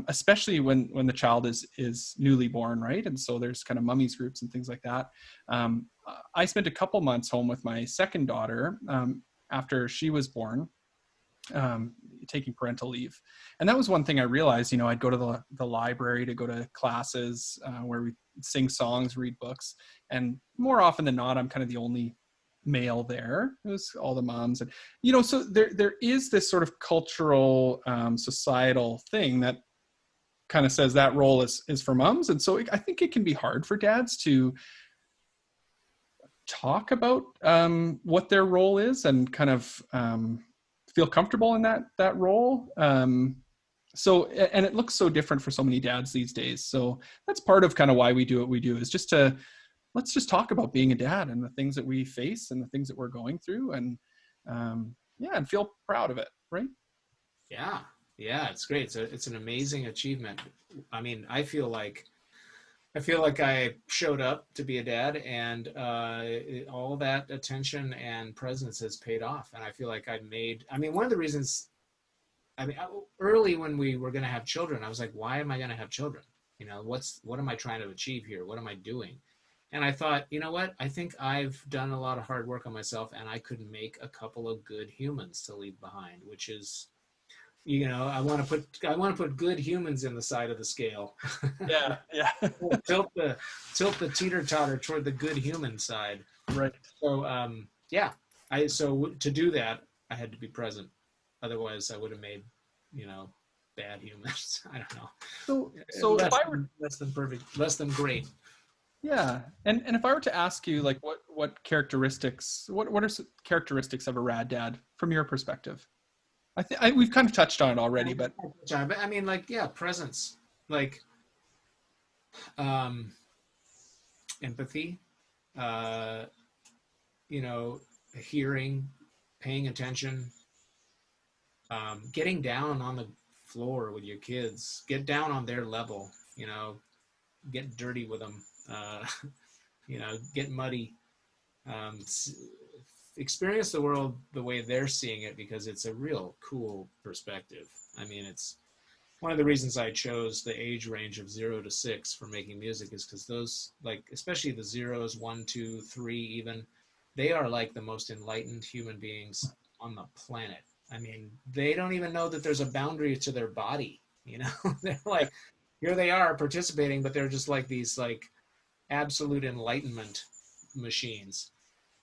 especially when the child is newly born, right? And so there's kind of mummies groups and things like that. I spent a couple months home with my second daughter after she was born, taking parental leave. And that was one thing I realized, I'd go to the library to go to classes where we sing songs, read books. And more often than not, I'm kind of the only male there. It was all the moms. And, so there is this sort of cultural, societal thing that kind of says that role is for moms. And so I think it can be hard for dads to talk about what their role is and kind of feel comfortable in that role. So, and it looks so different for so many dads these days. So that's part of kind of why we do what we do, is let's just talk about being a dad and the things that we face and the things that we're going through, and and feel proud of it. Right. Yeah, it's great. It's an amazing achievement. I mean, I feel like I showed up to be a dad, and all that attention and presence has paid off. And I feel like one of the reasons, early when we were going to have children, I was like, why am I going to have children? What am I trying to achieve here? What am I doing? And I thought, you know what? I think I've done a lot of hard work on myself, and I could make a couple of good humans to leave behind, which is, I want to put good humans in the side of the scale. Yeah. tilt the teeter-totter toward the good human side. Right. So so to do that, I had to be present. Otherwise I would have made, bad humans. I don't know. So if I were less than perfect, less than great. Yeah. And if I were to ask you, like, what characteristics, what are characteristics of a rad dad from your perspective? We've kind of touched on it already, but I mean, presence, like, empathy, hearing, paying attention, getting down on the floor with your kids, get down on their level, get dirty with them, get muddy, experience the world the way they're seeing it, because it's a real cool perspective. I mean, it's one of the reasons I chose the age range of 0 to 6 for making music, is because those, like, especially the zeros, 1, 2, 3 even, they are like the most enlightened human beings on the planet. I mean, they don't even know that there's a boundary to their body, you know? They're like, here they are participating, but they're just like these like absolute enlightenment machines.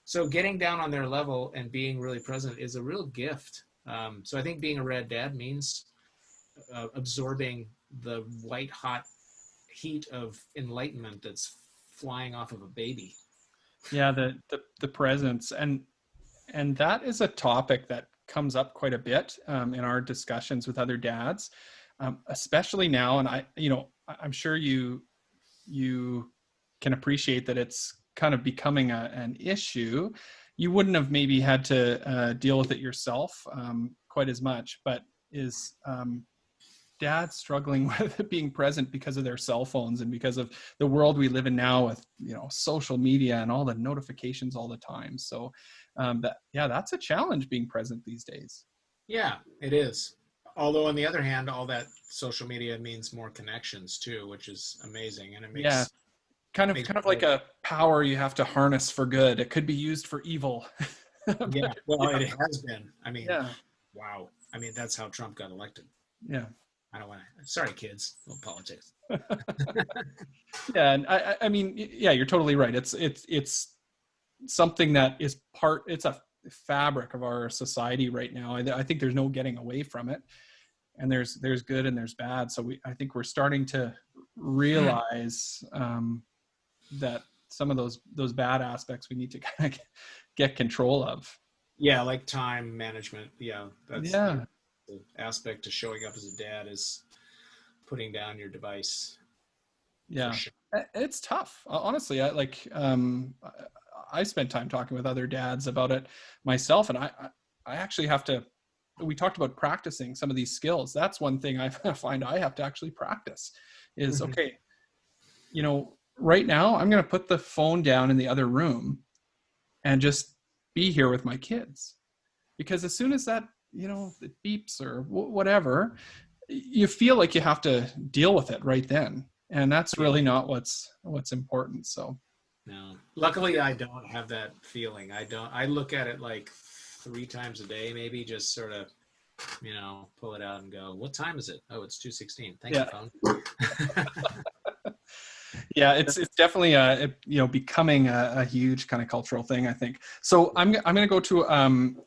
So getting down on their level and being really present is a real gift. So I think being a Rad Dad means absorbing the white hot heat of enlightenment that's flying off of a baby. Yeah, the presence, and that is a topic that comes up quite a bit in our discussions with other dads, especially now. And I'm sure you can appreciate that it's kind of becoming an issue. You wouldn't have maybe had to deal with it yourself quite as much, but is dads struggling with being present because of their cell phones and because of the world we live in now with, social media and all the notifications all the time. So that's a challenge, being present these days. Yeah, it is. Although on the other hand, all that social media means more connections too, which is amazing. And it makes kind of like a power you have to harness for good. It could be used for evil. Yeah, well, it has been. I mean, yeah. Wow. I mean, that's how Trump got elected. Yeah. I don't want to. Sorry, kids. Little politics. Yeah, and I mean, yeah, you're totally right. It's something that is it's a fabric of our society right now. I think there's no getting away from it, and there's good and there's bad. So I think we're starting to realize that some of those bad aspects we need to kind of get control of. Yeah, like time management. Yeah, that's the aspect to showing up as a dad is putting down your device. Yeah, sure. It's tough. Honestly, I spent time talking with other dads about it myself, and I actually have to. We talked about practicing some of these skills. That's one thing I find I have to actually practice. Is okay. Right now I'm going to put the phone down in the other room and just be here with my kids, because as soon as that it beeps or whatever, you feel like you have to deal with it right then, and that's really not what's important. So no, luckily I don't have that feeling. I look at it like 3 times a day, maybe, just sort of pull it out and go, what time is it? Oh, it's 2:16. Thank you, phone. Yeah, it's definitely becoming a huge kind of cultural thing, I think. So I'm going to go to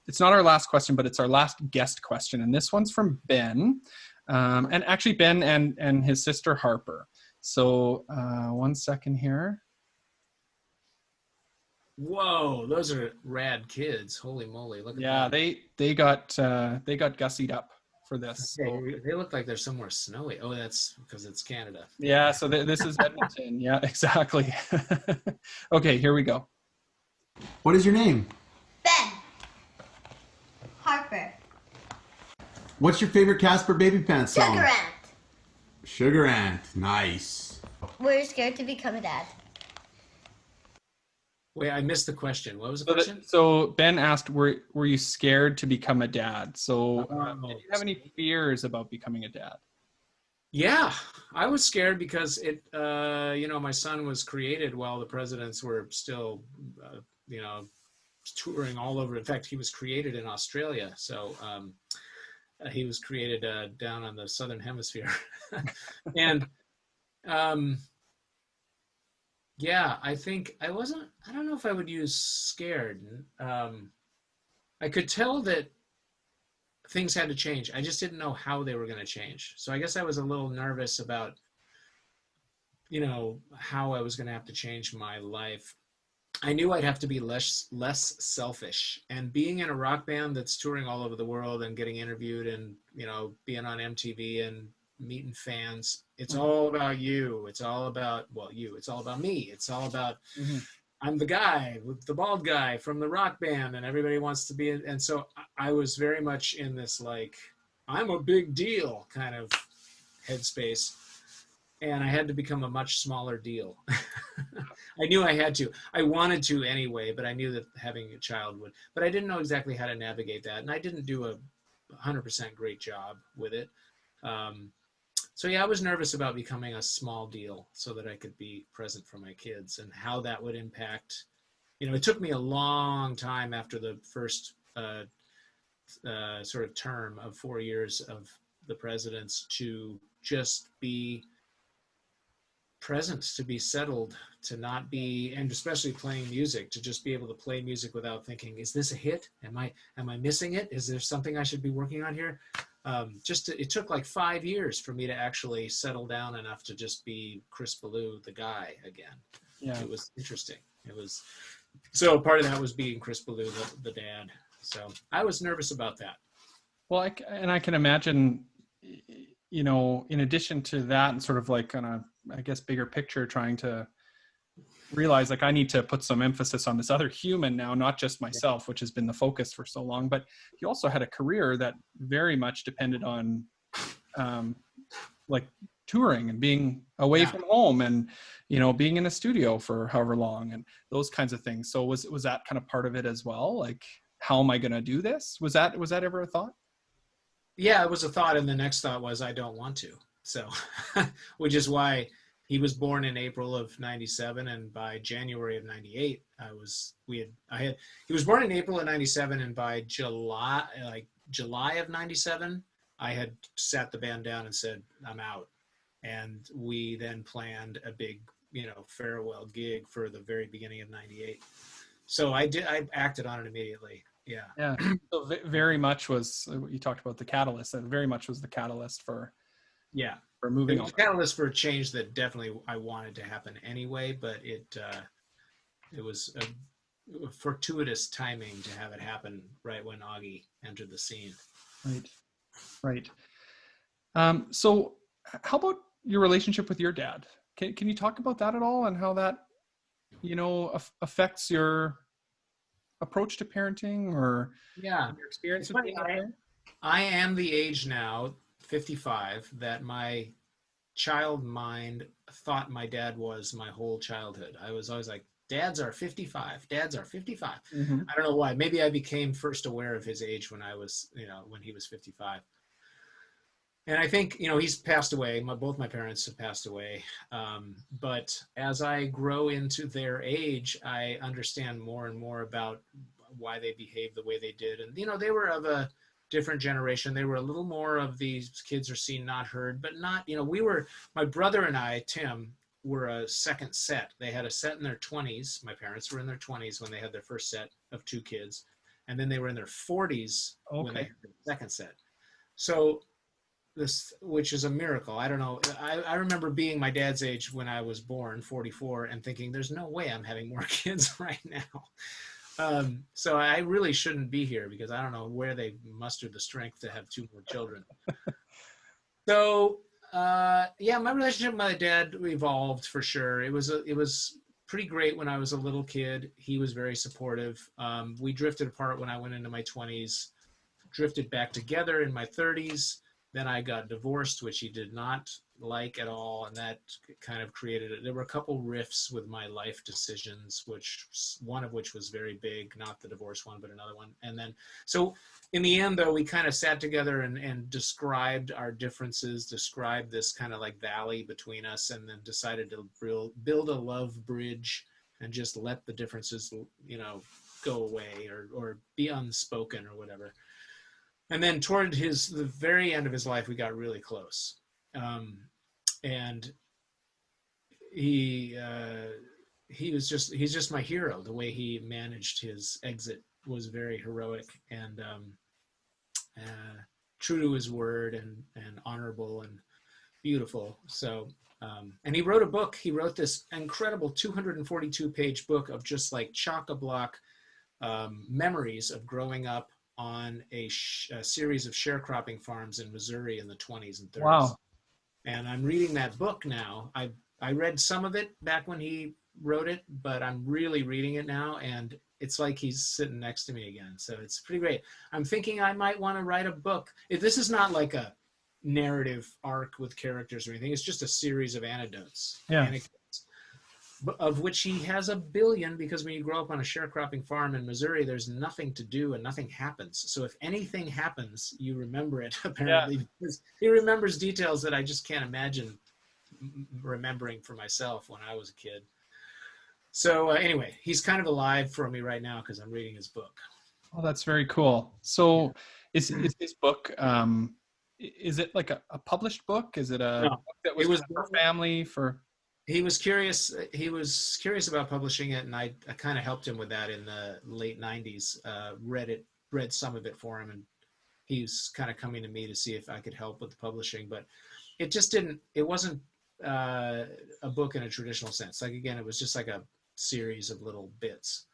it's not our last question, but it's our last guest question, and this one's from Ben, and actually Ben and his sister Harper. So 1 second here. Whoa, those are rad kids! Holy moly! Look at that. they got gussied up for this. Okay, they look like they're somewhere snowy. Oh, that's because it's Canada. Yeah, so this is Edmonton. Yeah, exactly. Okay, here we go. What is your name? Ben. Harper. What's your favorite Caspar Babypants song? Sugar Ant. Sugar Ant. Nice. We're scared to become a dad. Wait, I missed the question. What was the question? So Ben asked, were you scared to become a dad? So did you have any fears about becoming a dad? Yeah, I was scared because my son was created while the presidents were still, touring all over. In fact, he was created in Australia. So he was created down on the Southern Hemisphere. And yeah, I think I don't know if I would use scared. I could tell that things had to change. I just didn't know how they were going to change. So I guess I was a little nervous about, how I was going to have to change my life. I knew I'd have to be less selfish. And being in a rock band that's touring all over the world and getting interviewed and, being on MTV and meeting fans, it's all about you. It's all about, you. It's all about me. It's all about, I'm the guy, the bald guy from the rock band, and everybody wants to be. And so I was very much in this, like, I'm a big deal kind of headspace. and I had to become a much smaller deal. I knew I had to. I wanted to anyway, but I knew that having a child would. But I didn't know exactly how to navigate that, and I didn't do a 100% great job with it. So yeah, I was nervous about becoming a small deal so that I could be present for my kids, and how that would impact. It took me a long time after the first sort of term of 4 years of the president's to just be present, to be settled, to not be, and especially playing music, to just be able to play music without thinking, is this a hit? Am I missing it? Is there something I should be working on here? It took like 5 years for me to actually settle down enough to just be Chris Ballew, the guy again. Yeah. It was interesting. So part of that was being Chris Ballew, the dad. So I was nervous about that. Well, I can imagine, in addition to that, and sort of like on a, I guess, bigger picture, trying to realize like I need to put some emphasis on this other human now, not just myself, which has been the focus for so long. But you also had a career that very much depended on like touring and being away from home, and being in a studio for however long, and those kinds of things. So was that kind of part of it as well? Like, how am I going to do this? Was that ever a thought? Yeah, it was a thought, and the next thought was I don't want to. So, which is why he was born in April of '97, and by January of '98, he was born in April of '97, and by July of '97, I had sat the band down and said, I'm out. And we then planned a big, farewell gig for the very beginning of '98. So I acted on it immediately. Yeah. Yeah. So very much was, you talked about the catalyst, that very much was the catalyst for moving on. The catalyst for a change that definitely I wanted to happen anyway, but it was a fortuitous timing to have it happen right when Augie entered the scene. Right. So how about your relationship with your dad? Can you talk about that at all, and how that, affects your approach to parenting, or your experience with being a parent? I am the age now, 55, that my child mind thought my dad was my whole childhood. I was always like, dads are 55. Dads are 55. Mm-hmm. I don't know why. Maybe I became first aware of his age when I was, when he was 55. And I think, he's passed away. Both my parents have passed away. But as I grow into their age, I understand more and more about why they behaved the way they did. And, they were of a different generation. They were a little more of these kids are seen, not heard, but not, my brother and I, Tim, were a second set. They had a set in their 20s. My parents were in their 20s when they had their first set of 2 kids. And then they were in their 40s when they had their second set. So, which is a miracle. I don't know. I remember being my dad's age when I was born, 44, and thinking, there's no way I'm having more kids right now. So I really shouldn't be here, because I don't know where they mustered the strength to have 2 more children. So, my relationship with my dad evolved for sure. It was pretty great when I was a little kid. He was very supportive. We drifted apart when I went into my 20s, drifted back together in my 30s. Then I got divorced, which he did not like at all, and that kind of there were a couple rifts with my life decisions, one of which was very big, not the divorce one, but another one. And then, so in the end, though, we kind of sat together and described our differences, described this kind of like valley between us, and then decided to build a love bridge and just let the differences, go away or be unspoken or whatever. And then toward the very end of his life, we got really close. And he's just my hero. The way he managed his exit was very heroic and true to his word and honorable and beautiful. So, and he wrote a book. He wrote this incredible 242-page book of just like chock-a-block memories of growing up on a series of sharecropping farms in Missouri in the 20s and 30s. Wow. And I'm reading that book now. I read some of it back when he wrote it, but I'm really reading it now, and it's like he's sitting next to me again. So it's pretty great. I'm thinking I might want to write a book. This is not like narrative arc with characters or anything. It's just a series of anecdotes, Yeah. of which he has a billion, because when you grow up on a sharecropping farm in Missouri, there's nothing to do and nothing happens. So if anything happens, you remember it, apparently, because he remembers details that I just can't imagine remembering for myself when I was a kid. So anyway, he's kind of alive for me right now because I'm reading his book. Oh, that's very cool. So is his book, is it like a published book? Is it a No, book that was, it was for family, for? He was curious about publishing it, and I kind of helped him with that in the late 90s. Read some of it for him, and he's kind of coming to me to see if I could help with the publishing. But it wasn't a book in a traditional sense. Like, again, it was just like a series of little bits.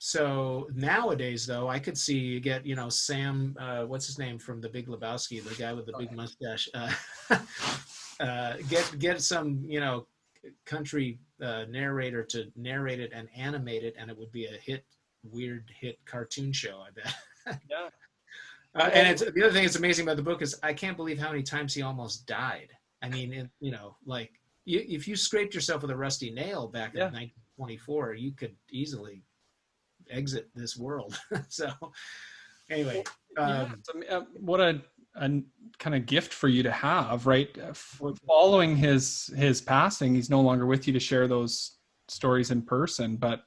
So nowadays, though, I could see you get, Sam, what's his name from The Big Lebowski, the guy with the big mustache, get some, country narrator to narrate it and animate it, and it would be a weird hit cartoon show, I bet. Yeah. And the other thing that's amazing about the book is I can't believe how many times he almost died. I mean, if you scraped yourself with a rusty nail back in 1924, you could easily exit this world. So anyway, what a kind of gift for you to have, right? Following his passing, he's no longer with you to share those stories in person, but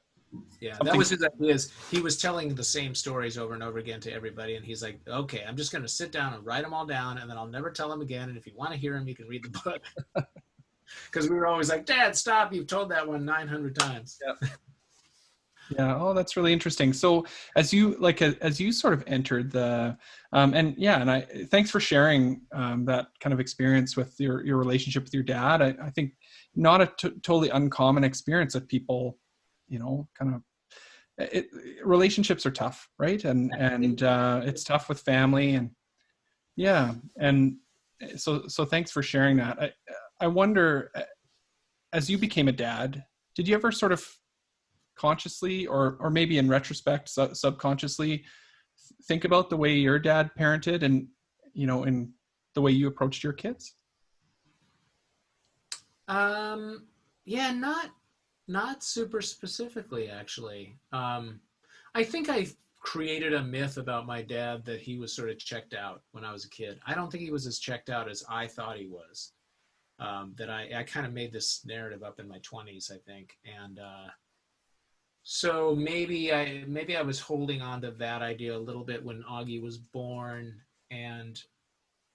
that was his idea. He was telling the same stories over and over again to everybody, and he's like, okay, I'm just going to sit down and write them all down, and then I'll never tell them again, and if you want to hear them, you can read the book. Because we were always like, Dad, stop, you've told that one 900 times. Yeah. Oh, that's really interesting. So as you sort of entered the, and thanks for sharing that kind of experience with your relationship with your dad. I think not a totally uncommon experience that people, relationships are tough, right? And it's tough with family, and so thanks for sharing that. I wonder, as you became a dad, did you ever sort of consciously or maybe in retrospect subconsciously think about the way your dad parented and in the way you approached your kids? Not super specifically, actually. I think I created a myth about my dad that he was sort of checked out when I was a kid. I don't think he was as checked out as I thought he was. That I kind of made this narrative up in my 20s, I think. And so maybe I was holding on to that idea a little bit when Augie was born, and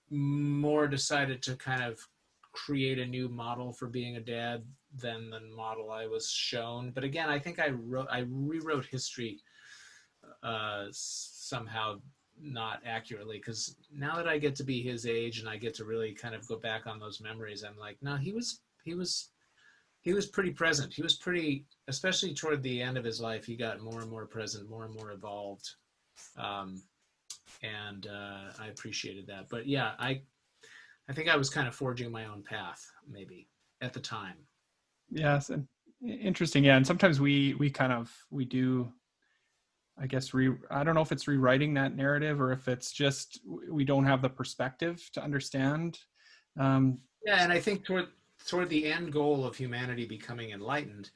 more decided to kind of create a new model for being a dad than the model I was shown. But again, I think I rewrote history somehow not accurately, because now that I get to be his age and I get to really kind of go back on those memories, I'm like, no, he was pretty present. He was pretty, especially toward the end of his life, he got more and more present, more and more evolved. And I appreciated that. But yeah, I think I was kind of forging my own path, maybe, at the time. Yes, and interesting. Yeah, and sometimes we do, I guess, I don't know if it's rewriting that narrative or if it's just we don't have the perspective to understand. Yeah, and I think toward the end goal of humanity becoming enlightened,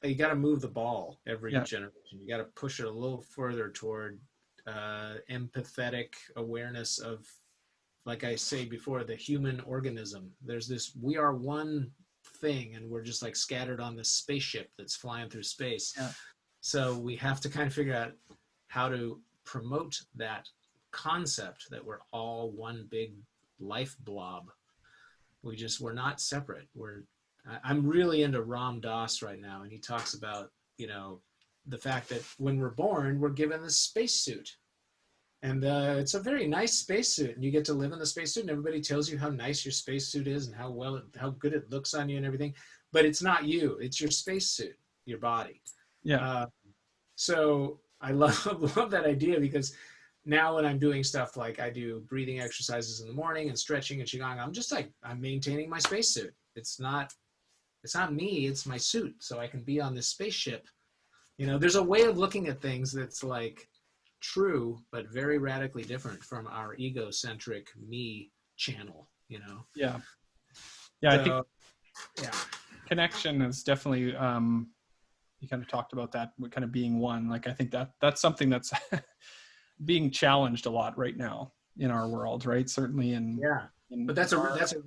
you got to move the ball every generation. You got to push it a little further toward empathetic awareness of, like I say before, the human organism. There's this, we are one thing, and we're just like scattered on this spaceship that's flying through space. Yeah. So we have to kind of figure out how to promote that concept that we're all one big life blob. We're not separate. I'm really into Ram Dass right now, and he talks about, the fact that when we're born, we're given this spacesuit. And it's a very nice spacesuit, and you get to live in the spacesuit, and everybody tells you how nice your spacesuit is and how good it looks on you and everything. But it's not you; it's your spacesuit, your body. Yeah. So I love that idea, because now when I'm doing stuff like I do breathing exercises in the morning and stretching and qigong, I'm just like, I'm maintaining my spacesuit. It's not me; it's my suit, so I can be on this spaceship. There's a way of looking at things that's like true, but very radically different from our egocentric me channel, you know? Yeah. Yeah. I think So, yeah. connection is definitely, you kind of talked about that kind of being one. Like, I think that's something that's being challenged a lot right now in our world, right? Certainly Yeah. But that's a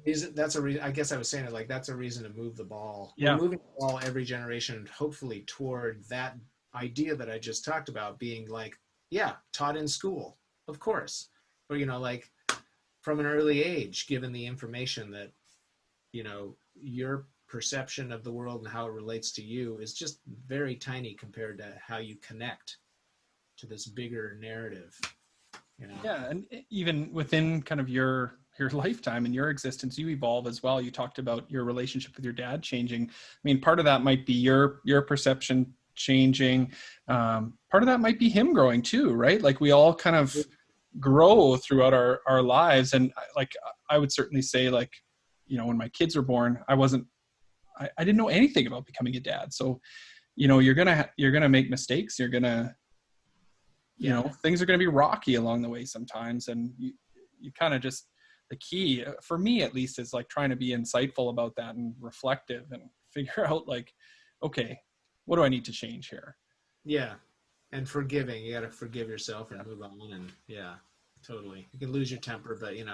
reason. I guess I was saying it like that's a reason to move the ball. Yeah. We're moving the ball every generation, hopefully toward that idea that I just talked about being like, yeah, taught in school, of course, or like from an early age, given the information that your perception of the world and how it relates to you is just very tiny compared to how you connect to this bigger narrative. Yeah, and even within kind of your lifetime and your existence, you evolve as well. You talked about your relationship with your dad changing. I mean, part of that might be your perception changing. Part of that might be him growing too, right? Like, we all kind of grow throughout our lives. And like, I would certainly say, like, when my kids were born, I didn't know anything about becoming a dad. So, you're gonna make mistakes. You're gonna, things are going to be rocky along the way sometimes. And you kind of just, the key for me at least is like trying to be insightful about that and reflective and figure out like, okay, what do I need to change here? Yeah. And forgiving, you got to forgive yourself and move on. And yeah, totally. You can lose your temper, but you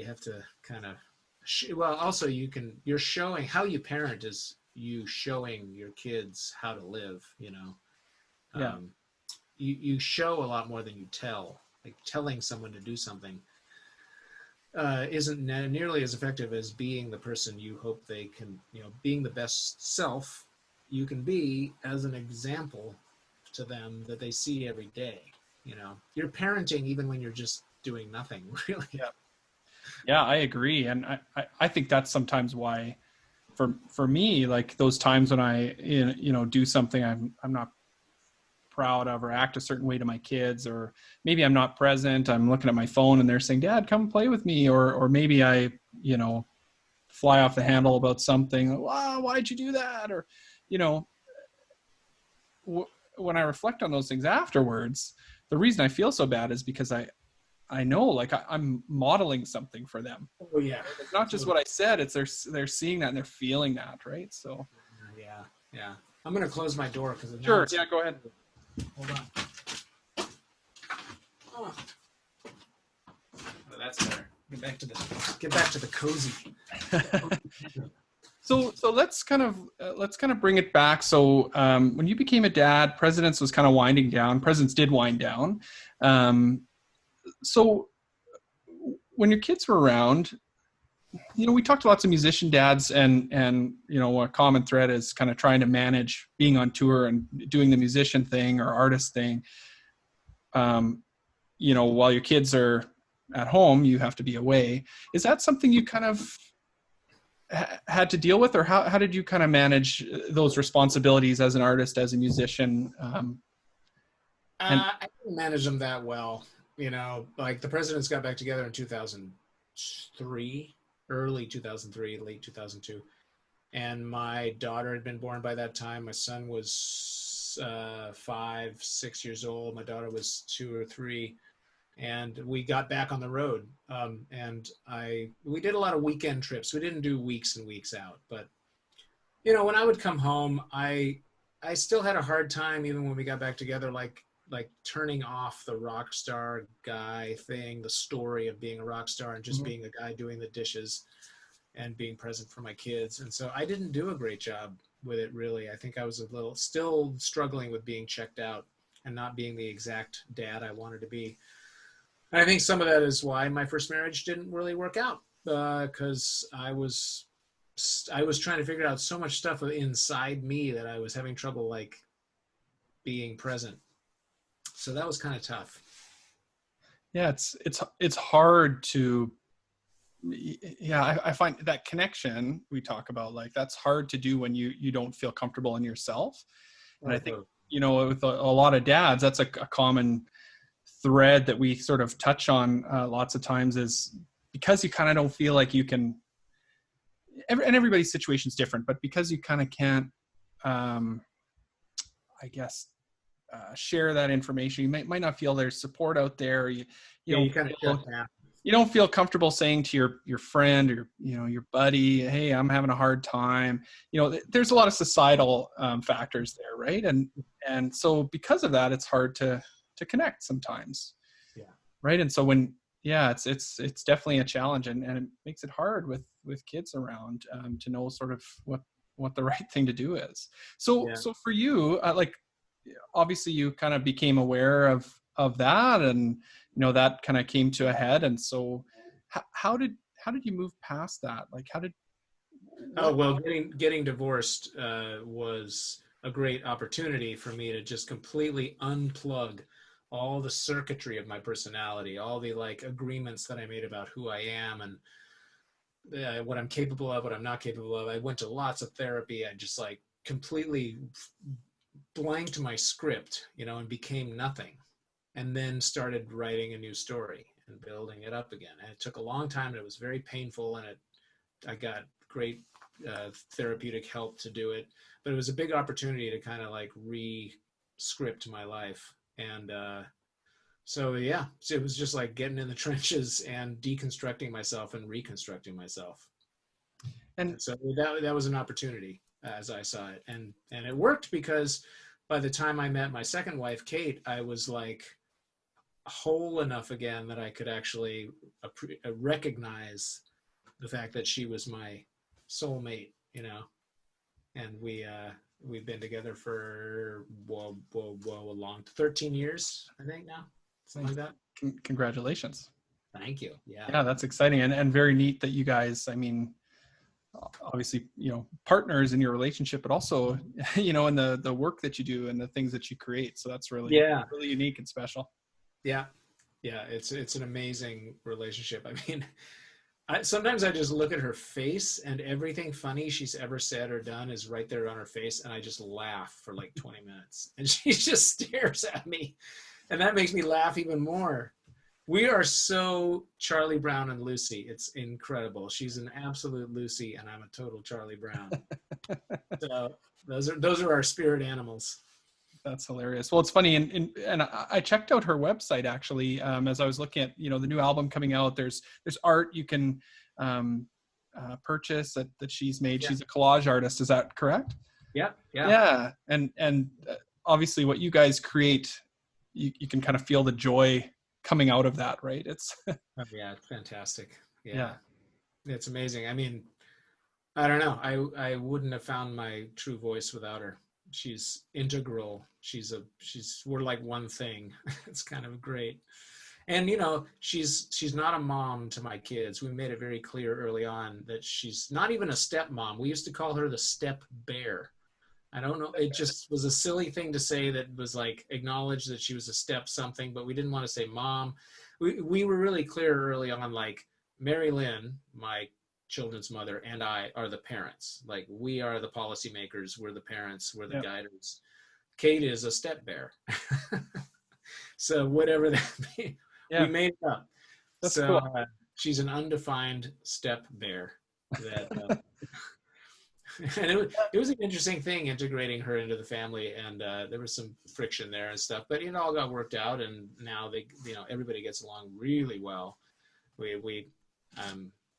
have to kind of, also you're showing how you parent is you showing your kids how to live, Yeah. You show a lot more than you tell. Like, telling someone to do something isn't nearly as effective as being the person you hope they can, being the best self you can be as an example to them that they see every day. You're parenting even when you're just doing nothing, really. Yeah, I agree. And I think that's sometimes why for me, like those times when I, do something I'm not proud of, or act a certain way to my kids, or maybe I'm not present, I'm looking at my phone and they're saying, Dad, come play with me. Or maybe I, fly off the handle about something. Wow, why'd you do that? Or, when I reflect on those things afterwards, the reason I feel so bad is because I know, like, I'm modeling something for them. Oh yeah. It's not just what I said, it's they're seeing that and they're feeling that, right? So yeah. I'm going to close my door because sure. Yeah, go ahead. Hold on. Oh, that's better. Get back to the cozy. So let's kind of bring it back. So when you became a dad, Presidents was kind of winding down. Presidents did wind down. So when your kids were around, we talked to lots of musician dads, and a common thread is kind of trying to manage being on tour and doing the musician thing or artist thing. While your kids are at home, you have to be away. Is that something you kind of had to deal with, or how did you kind of manage those responsibilities as an artist, as a musician? I didn't manage them that well. Like the Presidents got back together in 2003, early 2003, late 2002. And my daughter had been born by that time. My son was 5, 6 years old. My daughter was 2 or 3. And we got back on the road. We did a lot of weekend trips. We didn't do weeks and weeks out. But, when I would come home, I still had a hard time, even when we got back together, like turning off the rock star guy thing, the story of being a rock star and just being a guy doing the dishes and being present for my kids. And so I didn't do a great job with it, really. I think I was still struggling with being checked out and not being the exact dad I wanted to be. And I think some of that is why my first marriage didn't really work out, because I was trying to figure out so much stuff inside me that I was having trouble like being present. So that was kind of tough. Yeah, it's hard to. Yeah, I find that connection we talk about, like, that's hard to do when you don't feel comfortable in yourself. And I think, with a lot of dads, that's a common thread that we sort of touch on lots of times, is because you kind of don't feel like you can, and everybody's situation is different, but because you kind of can't, I guess, share that information. You might not feel there's support out there. You You kind of shut down. You don't feel comfortable saying to your friend or your buddy, hey, I'm having a hard time. There's a lot of societal factors there, right? And so because of that, it's hard to connect sometimes. Yeah. Right. And so it's definitely a challenge, and it makes it hard with kids around to know sort of what the right thing to do is. So for you, obviously you kind of became aware of that, and that kind of came to a head. And so how did you move past that? Getting divorced was a great opportunity for me to just completely unplug all the circuitry of my personality, all the agreements that I made about who I am and what I'm capable of, what I'm not capable of. I went to lots of therapy. I just completely blanked my script, and became nothing. And then started writing a new story and building it up again. And it took a long time, and it was very painful, and I got great therapeutic help to do it. But it was a big opportunity to kind of re-script my life. And so it was just getting in the trenches and deconstructing myself and reconstructing myself. And so that was an opportunity as I saw it. And it worked because by the time I met my second wife, Kate, I was whole enough again that I could actually recognize the fact that she was my soulmate, and we've been together for a long 13 years, I think now, something like that. Congratulations. Thank you. Yeah, that's exciting and very neat that you guys, obviously, partners in your relationship, but also, in the work that you do and the things that you create. So that's really unique and special. Yeah. It's an amazing relationship. Sometimes I just look at her face, and everything funny she's ever said or done is right there on her face. And I just laugh for 20 minutes, and she just stares at me, and that makes me laugh even more. We are so Charlie Brown and Lucy. It's incredible. She's an absolute Lucy, and I'm a total Charlie Brown. So those are our spirit animals. That's hilarious. Well, it's funny, and I checked out her website actually as I was looking at the new album coming out. There's art you can purchase that she's made. Yeah. She's a collage artist. Is that correct? Yeah. And obviously, what you guys create, you can kind of feel the joy coming out of that, right? It's it's fantastic. Yeah, it's amazing. I don't know. I wouldn't have found my true voice without her. She's integral. We're like one thing. It's kind of great. And she's not a mom to my kids. We made it very clear early on that she's not even a stepmom. We used to call her the step bear. I don't know. It just was a silly thing to say that was acknowledge that she was a step something, but we didn't want to say mom. We were really clear early on, Mary Lynn, my children's mother, and I are the parents. We are the policymakers. We're the parents. We're the guiders. Kate is a step bear. So whatever that means, we made it up. That's cool. She's an undefined step bear. That, and it was an interesting thing integrating her into the family, and there was some friction there and stuff, but it all got worked out, and now everybody gets along really well.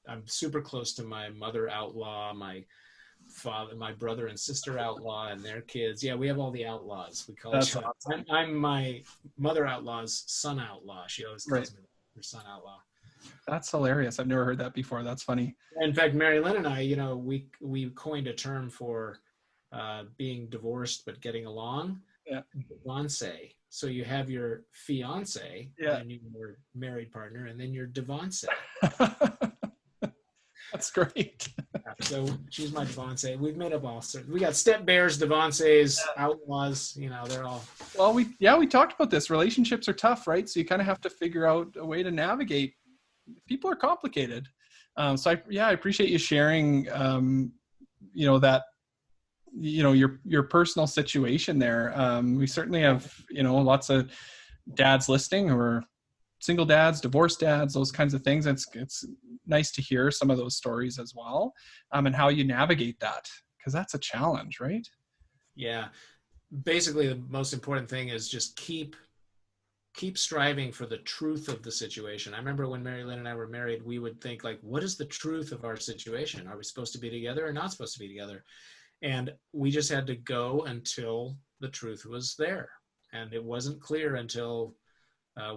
I'm super close to my mother outlaw, my father, my brother and sister outlaw, and their kids. Yeah, we have all the outlaws. We call it. Awesome. I'm my mother outlaw's son outlaw. She always calls me her son outlaw. That's hilarious. I've never heard that before. That's funny. In fact, Mary Lynn and I, we coined a term for being divorced but getting along. Yeah. Divorcee. So you have your fiance, and your married partner, and then your divorcee. That's great. So she's my divorcee. We've made up all sorts. We got step bears, divorcees, outlaws. They're all. Well, we talked about this. Relationships are tough, right? So you kind of have to figure out a way to navigate. People are complicated. So I appreciate you sharing. That. Your personal situation there. We certainly have lots of dads listening who are single dads, divorced dads, those kinds of things. It's nice to hear some of those stories as well, and how you navigate that, because that's a challenge, right? Yeah. basically the most important thing is just keep striving for the truth of the situation. I remember when Mary Lynn and I were married, we would think like, what is the truth of our situation? Are we supposed to be together or not supposed to be together? And we just had to go until the truth was there. And it wasn't clear until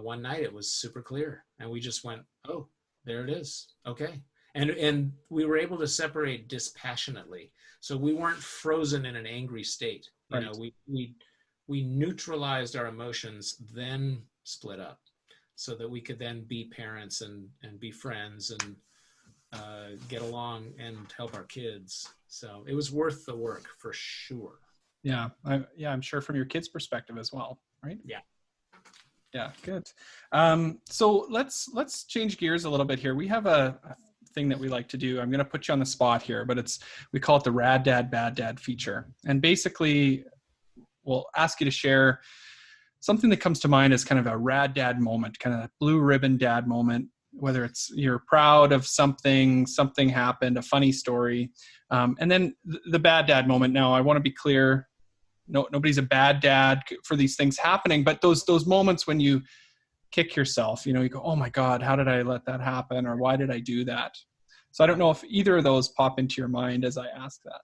one night it was super clear. And we just went, oh, there it is. Okay. And we were able to separate dispassionately. So we weren't frozen in an angry state. You know, we neutralized our emotions, then split up so that we could then be parents and be friends and get along and help our kids. So it was worth the work for sure. Yeah. I'm sure from your kids' perspective as well, right? Yeah. Yeah, good. So let's change gears a little bit here. We have a thing that we like to do. I'm going to put you on the spot here, but we call it the Rad Dad Bad Dad feature. And basically we'll ask you to share something that comes to mind as kind of a rad dad moment, kind of a blue ribbon dad moment, whether it's you're proud of something happened, a funny story. And then the bad dad moment. Now I want to be clear. No, nobody's a bad dad for these things happening, but those moments when you kick yourself, you go, oh my God, how did I let that happen? Or why did I do that? So I don't know if either of those pop into your mind as I ask that.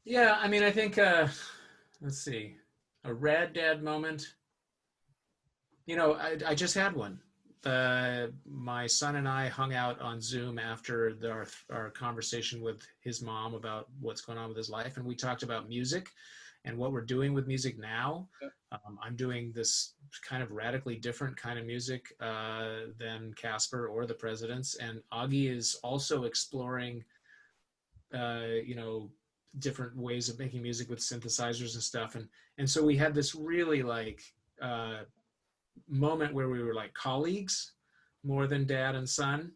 Yeah. I mean, I think, let's see, a rad dad moment. I just had one. My son and I hung out on Zoom after our conversation with his mom about what's going on with his life. And we talked about music and what we're doing with music now. I'm doing this kind of radically different kind of music than Caspar or the Presidents. And Augie is also exploring, different ways of making music with synthesizers and stuff. And so we had this really moment where we were like colleagues more than dad and son.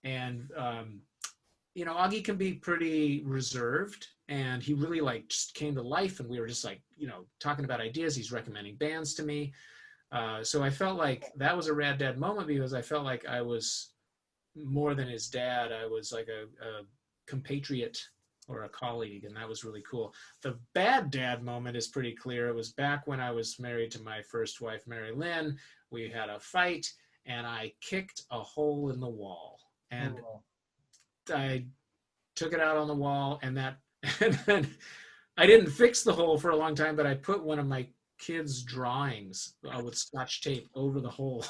And, Augie can be pretty reserved, and he really just came to life, and we were just talking about ideas. He's recommending bands to me. So I felt like that was a rad dad moment because I felt like I was more than his dad. I was like a compatriot or a colleague, and that was really cool. The bad dad moment is pretty clear. It was back when I was married to my first wife, Mary Lynn. We had a fight, and I kicked a hole in the wall, and I took it out on the wall, and then I didn't fix the hole for a long time, but I put one of my kids' drawings with Scotch tape over the hole.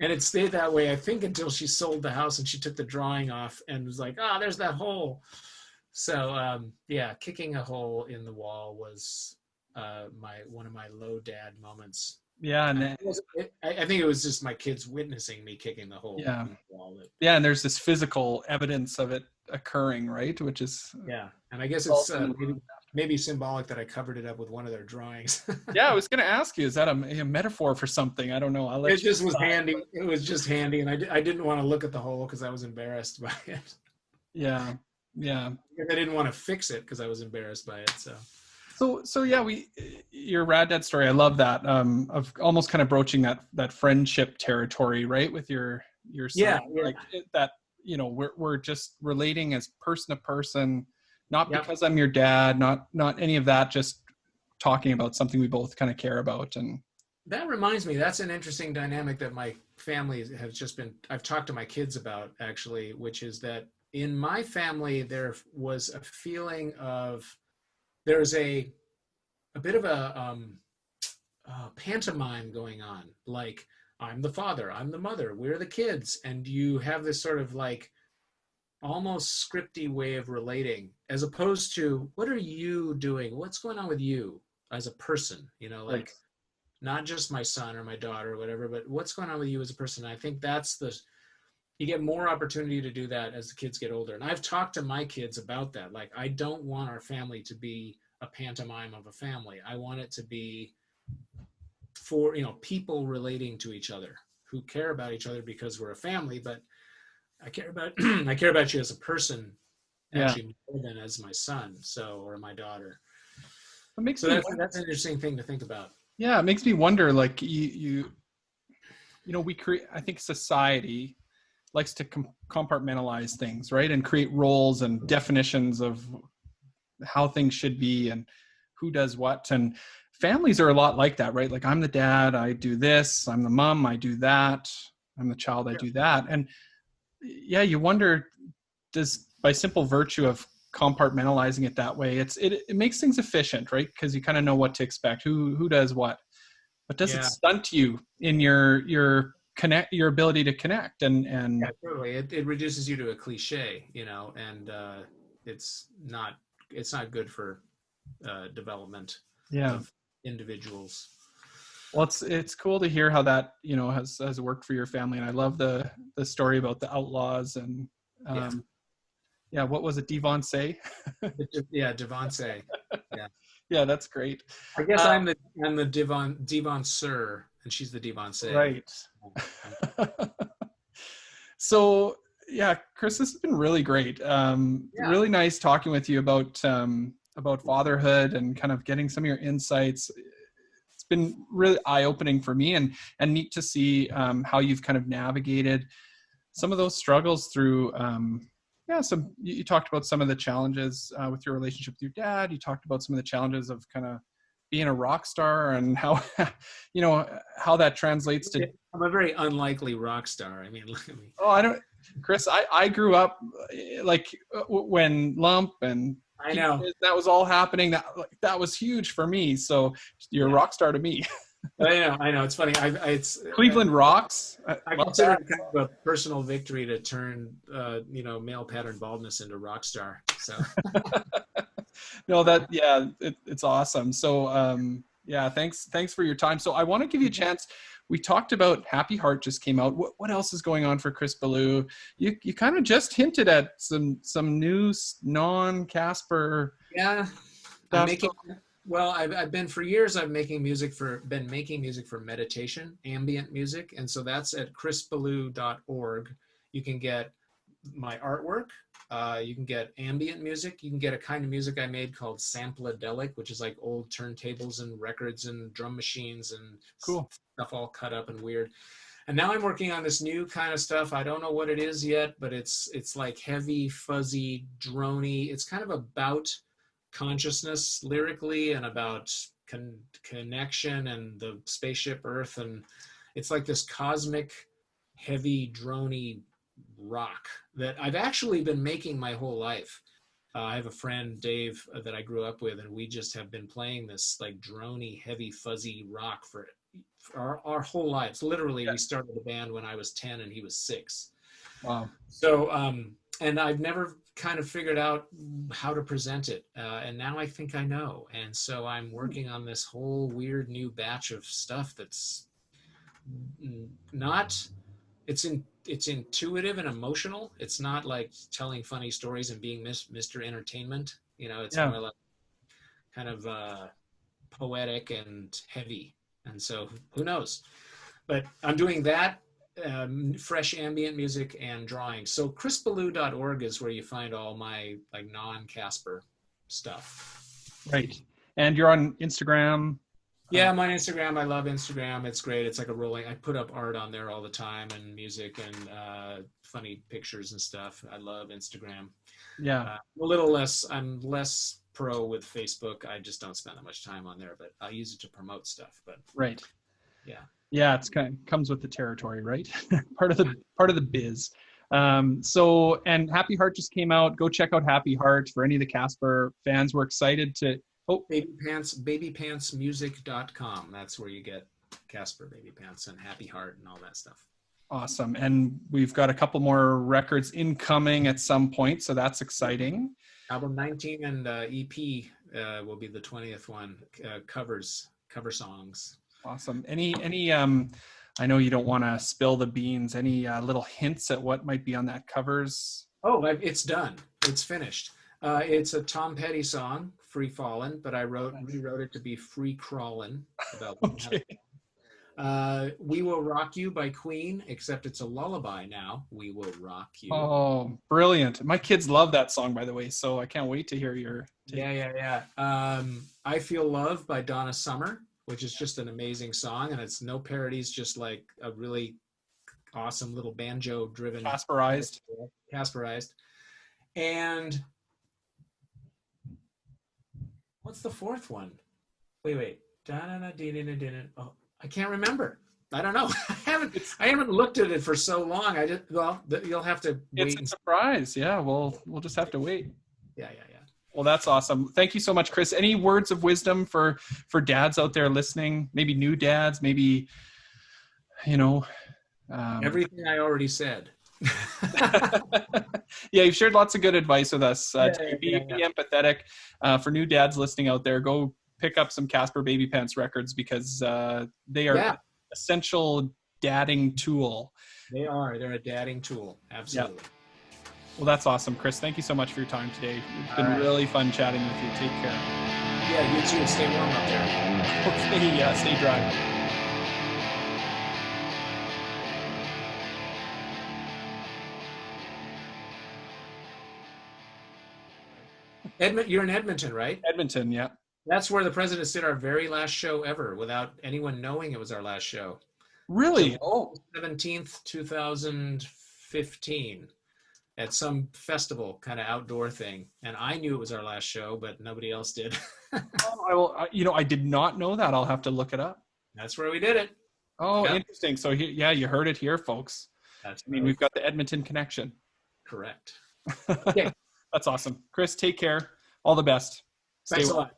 And it stayed that way, I think, until she sold the house and she took the drawing off and was like, there's that hole. So, kicking a hole in the wall was one of my low dad moments. Yeah. And I think it was just my kids witnessing me kicking the hole in the wall. Yeah, and there's this physical evidence of it occurring, right? Which is... Yeah, and I guess it's maybe symbolic that I covered it up with one of their drawings. Yeah, I was going to ask you, is that a metaphor for something? I don't know. It just was handy. It was just handy, and I didn't want to look at the hole because I was embarrassed by it. Yeah. I didn't want to fix it because I was embarrassed by it. So yeah, your Rad Dad story, I love that. Of almost kind of broaching that friendship territory, right, with your son. Yeah. Like that, we're just relating as person to person. Not because I'm your dad, not any of that, just talking about something we both kind of care about. And that reminds me, that's an interesting dynamic that my family I've talked to my kids about actually, which is that in my family, there was a feeling of, there's a bit of a pantomime going on. Like, I'm the father, I'm the mother, we're the kids. And you have this sort of almost scripty way of relating, as opposed to, what are you doing? What's going on with you as a person? Right. Not just my son or my daughter or whatever, but what's going on with you as a person? And I think you get more opportunity to do that as the kids get older. And I've talked to my kids about that. I don't want our family to be a pantomime of a family. I want it to be for, people relating to each other who care about each other because we're a family, but I care about you as a person, actually more than as my son, or my daughter. That's an interesting thing to think about. Yeah, it makes me wonder. We create. I think society likes to compartmentalize things, right, and create roles and definitions of how things should be and who does what. And families are a lot like that, right? Like, I'm the dad, I do this. I'm the mom, I do that. I'm the child, I do that. And yeah, you wonder, does, by simple virtue of compartmentalizing it that way, it makes things efficient, right? Because you kind of know what to expect, who does what. But does it stunt you in your ability to connect? And yeah, totally. It reduces you to a cliche, you know, and it's not good for development of individuals. Well, it's cool to hear how that, you know, has worked for your family. And I love the story about the Outlaws and what was it, Devon Say? Yeah, Devon Say. Yeah. Yeah, that's great. I guess I'm the Devon Sir, and she's the Devon Say. Right. So yeah, Chris, this has been really great. Really nice talking with you about fatherhood and kind of getting some of your insights. It's been really eye-opening for me, and neat to see how you've kind of navigated some of those struggles through. You talked about some of the challenges with your relationship with your dad. You talked about some of the challenges of kind of being a rock star and how, you know, how that translates to. I'm a very unlikely rock star. I mean, look at me. Oh, Chris, I grew up like when Lump and I know that was all happening. That was huge for me. So you're a rock star to me. I know. It's funny. It's Cleveland rocks. I consider it kind of a personal victory to turn, male pattern baldness into rock star. So. No, it's awesome. So, thanks for your time. So I want to give you a chance. We talked about Happy Heart just came out. What else is going on for Chris Ballew? You kind of just hinted at some new non-Caspar. Yeah, I'm making. Well, I've been for years. I've making music for meditation, ambient music, and so that's at chrisballew.org. You can get my artwork. You can get ambient music. You can get a kind of music I made called sampledelic, which is like old turntables and records and drum machines and cool stuff all cut up and weird. And now I'm working on this new kind of stuff. I don't know what it is yet, but it's like heavy, fuzzy, droney. It's kind of about consciousness lyrically and about connection and the spaceship Earth. And it's like this cosmic, heavy, droney rock that I've actually been making my whole life. I have a friend, Dave, that I grew up with, and we just have been playing this like droney, heavy, fuzzy rock for our whole lives. Literally, we started the band when I was 10 and he was 6. Wow. So, and I've never kind of figured out how to present it. And now I think I know. And so I'm working on this whole weird new batch of stuff that's not, it's intuitive and emotional. It's not like telling funny stories and being Mr. Entertainment. You know, it's more like kind of poetic and heavy. And so who knows? But I'm doing that. Fresh ambient music and drawing. So chrisballew.org is where you find all my like non-Caspar stuff. Right. And you're on Instagram? Yeah, I'm on Instagram. I love Instagram. It's great. It's like I put up art on there all the time and music and funny pictures and stuff. I love Instagram. Yeah. I'm less pro with Facebook. I just don't spend that much time on there, but I use it to promote stuff. But right. Yeah. Yeah, it's kind of comes with the territory, right? part of the biz. So, and Happy Heart just came out. Go check out Happy Heart for any of the Caspar fans. We're excited to. Oh, babypantsmusic.com. That's where you get Caspar Babypants and Happy Heart and all that stuff. Awesome. And we've got a couple more records incoming at some point, so that's exciting. Album 19 and EP will be the 20th one. Cover songs. Awesome. Any I know you don't want to spill the beans. Any little hints at what might be on that covers? Oh, it's done. It's finished. It's a Tom Petty song, Free Fallin', but I rewrote it to be Free Crawlin'. Okay. We Will Rock You by Queen, except it's a lullaby now. We Will Rock You. Oh, brilliant. My kids love that song, by the way, so I can't wait to hear your take. Yeah. I Feel Love by Donna Summer, which is just an amazing song, and it's no parodies, just like a really awesome little banjo-driven. Casparized. What's the fourth one? Wait. Oh, I can't remember. I don't know. I haven't looked at it for so long. You'll have to wait. It's a surprise. Yeah, we'll just have to wait. Yeah. Well, that's awesome. Thank you so much, Chris. Any words of wisdom for dads out there listening? Maybe new dads, maybe, Everything I already said. Yeah, you've shared lots of good advice with us. Be empathetic. For new dads listening out there, go pick up some Caspar Babypants records because they are an essential dadding tool. They are. They're a dadding tool. Absolutely. Yep. Well, that's awesome, Chris. Thank you so much for your time today. It's been really fun chatting with you. Take care. Yeah, you too. Stay warm up there. Okay, yeah, stay dry. You're in Edmonton, right? Edmonton, yeah. That's where the Presidents did our very last show ever without anyone knowing it was our last show. Really? So, 17th, 2015 at some festival kind of outdoor thing. And I knew it was our last show, but nobody else did. I did not know that. I'll have to look it up. That's where we did it. Oh, interesting. So you heard it here, folks. We've got the Edmonton connection. Correct. Okay. That's awesome. Chris, take care. All the best. Thanks a lot.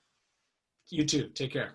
You too. Take care.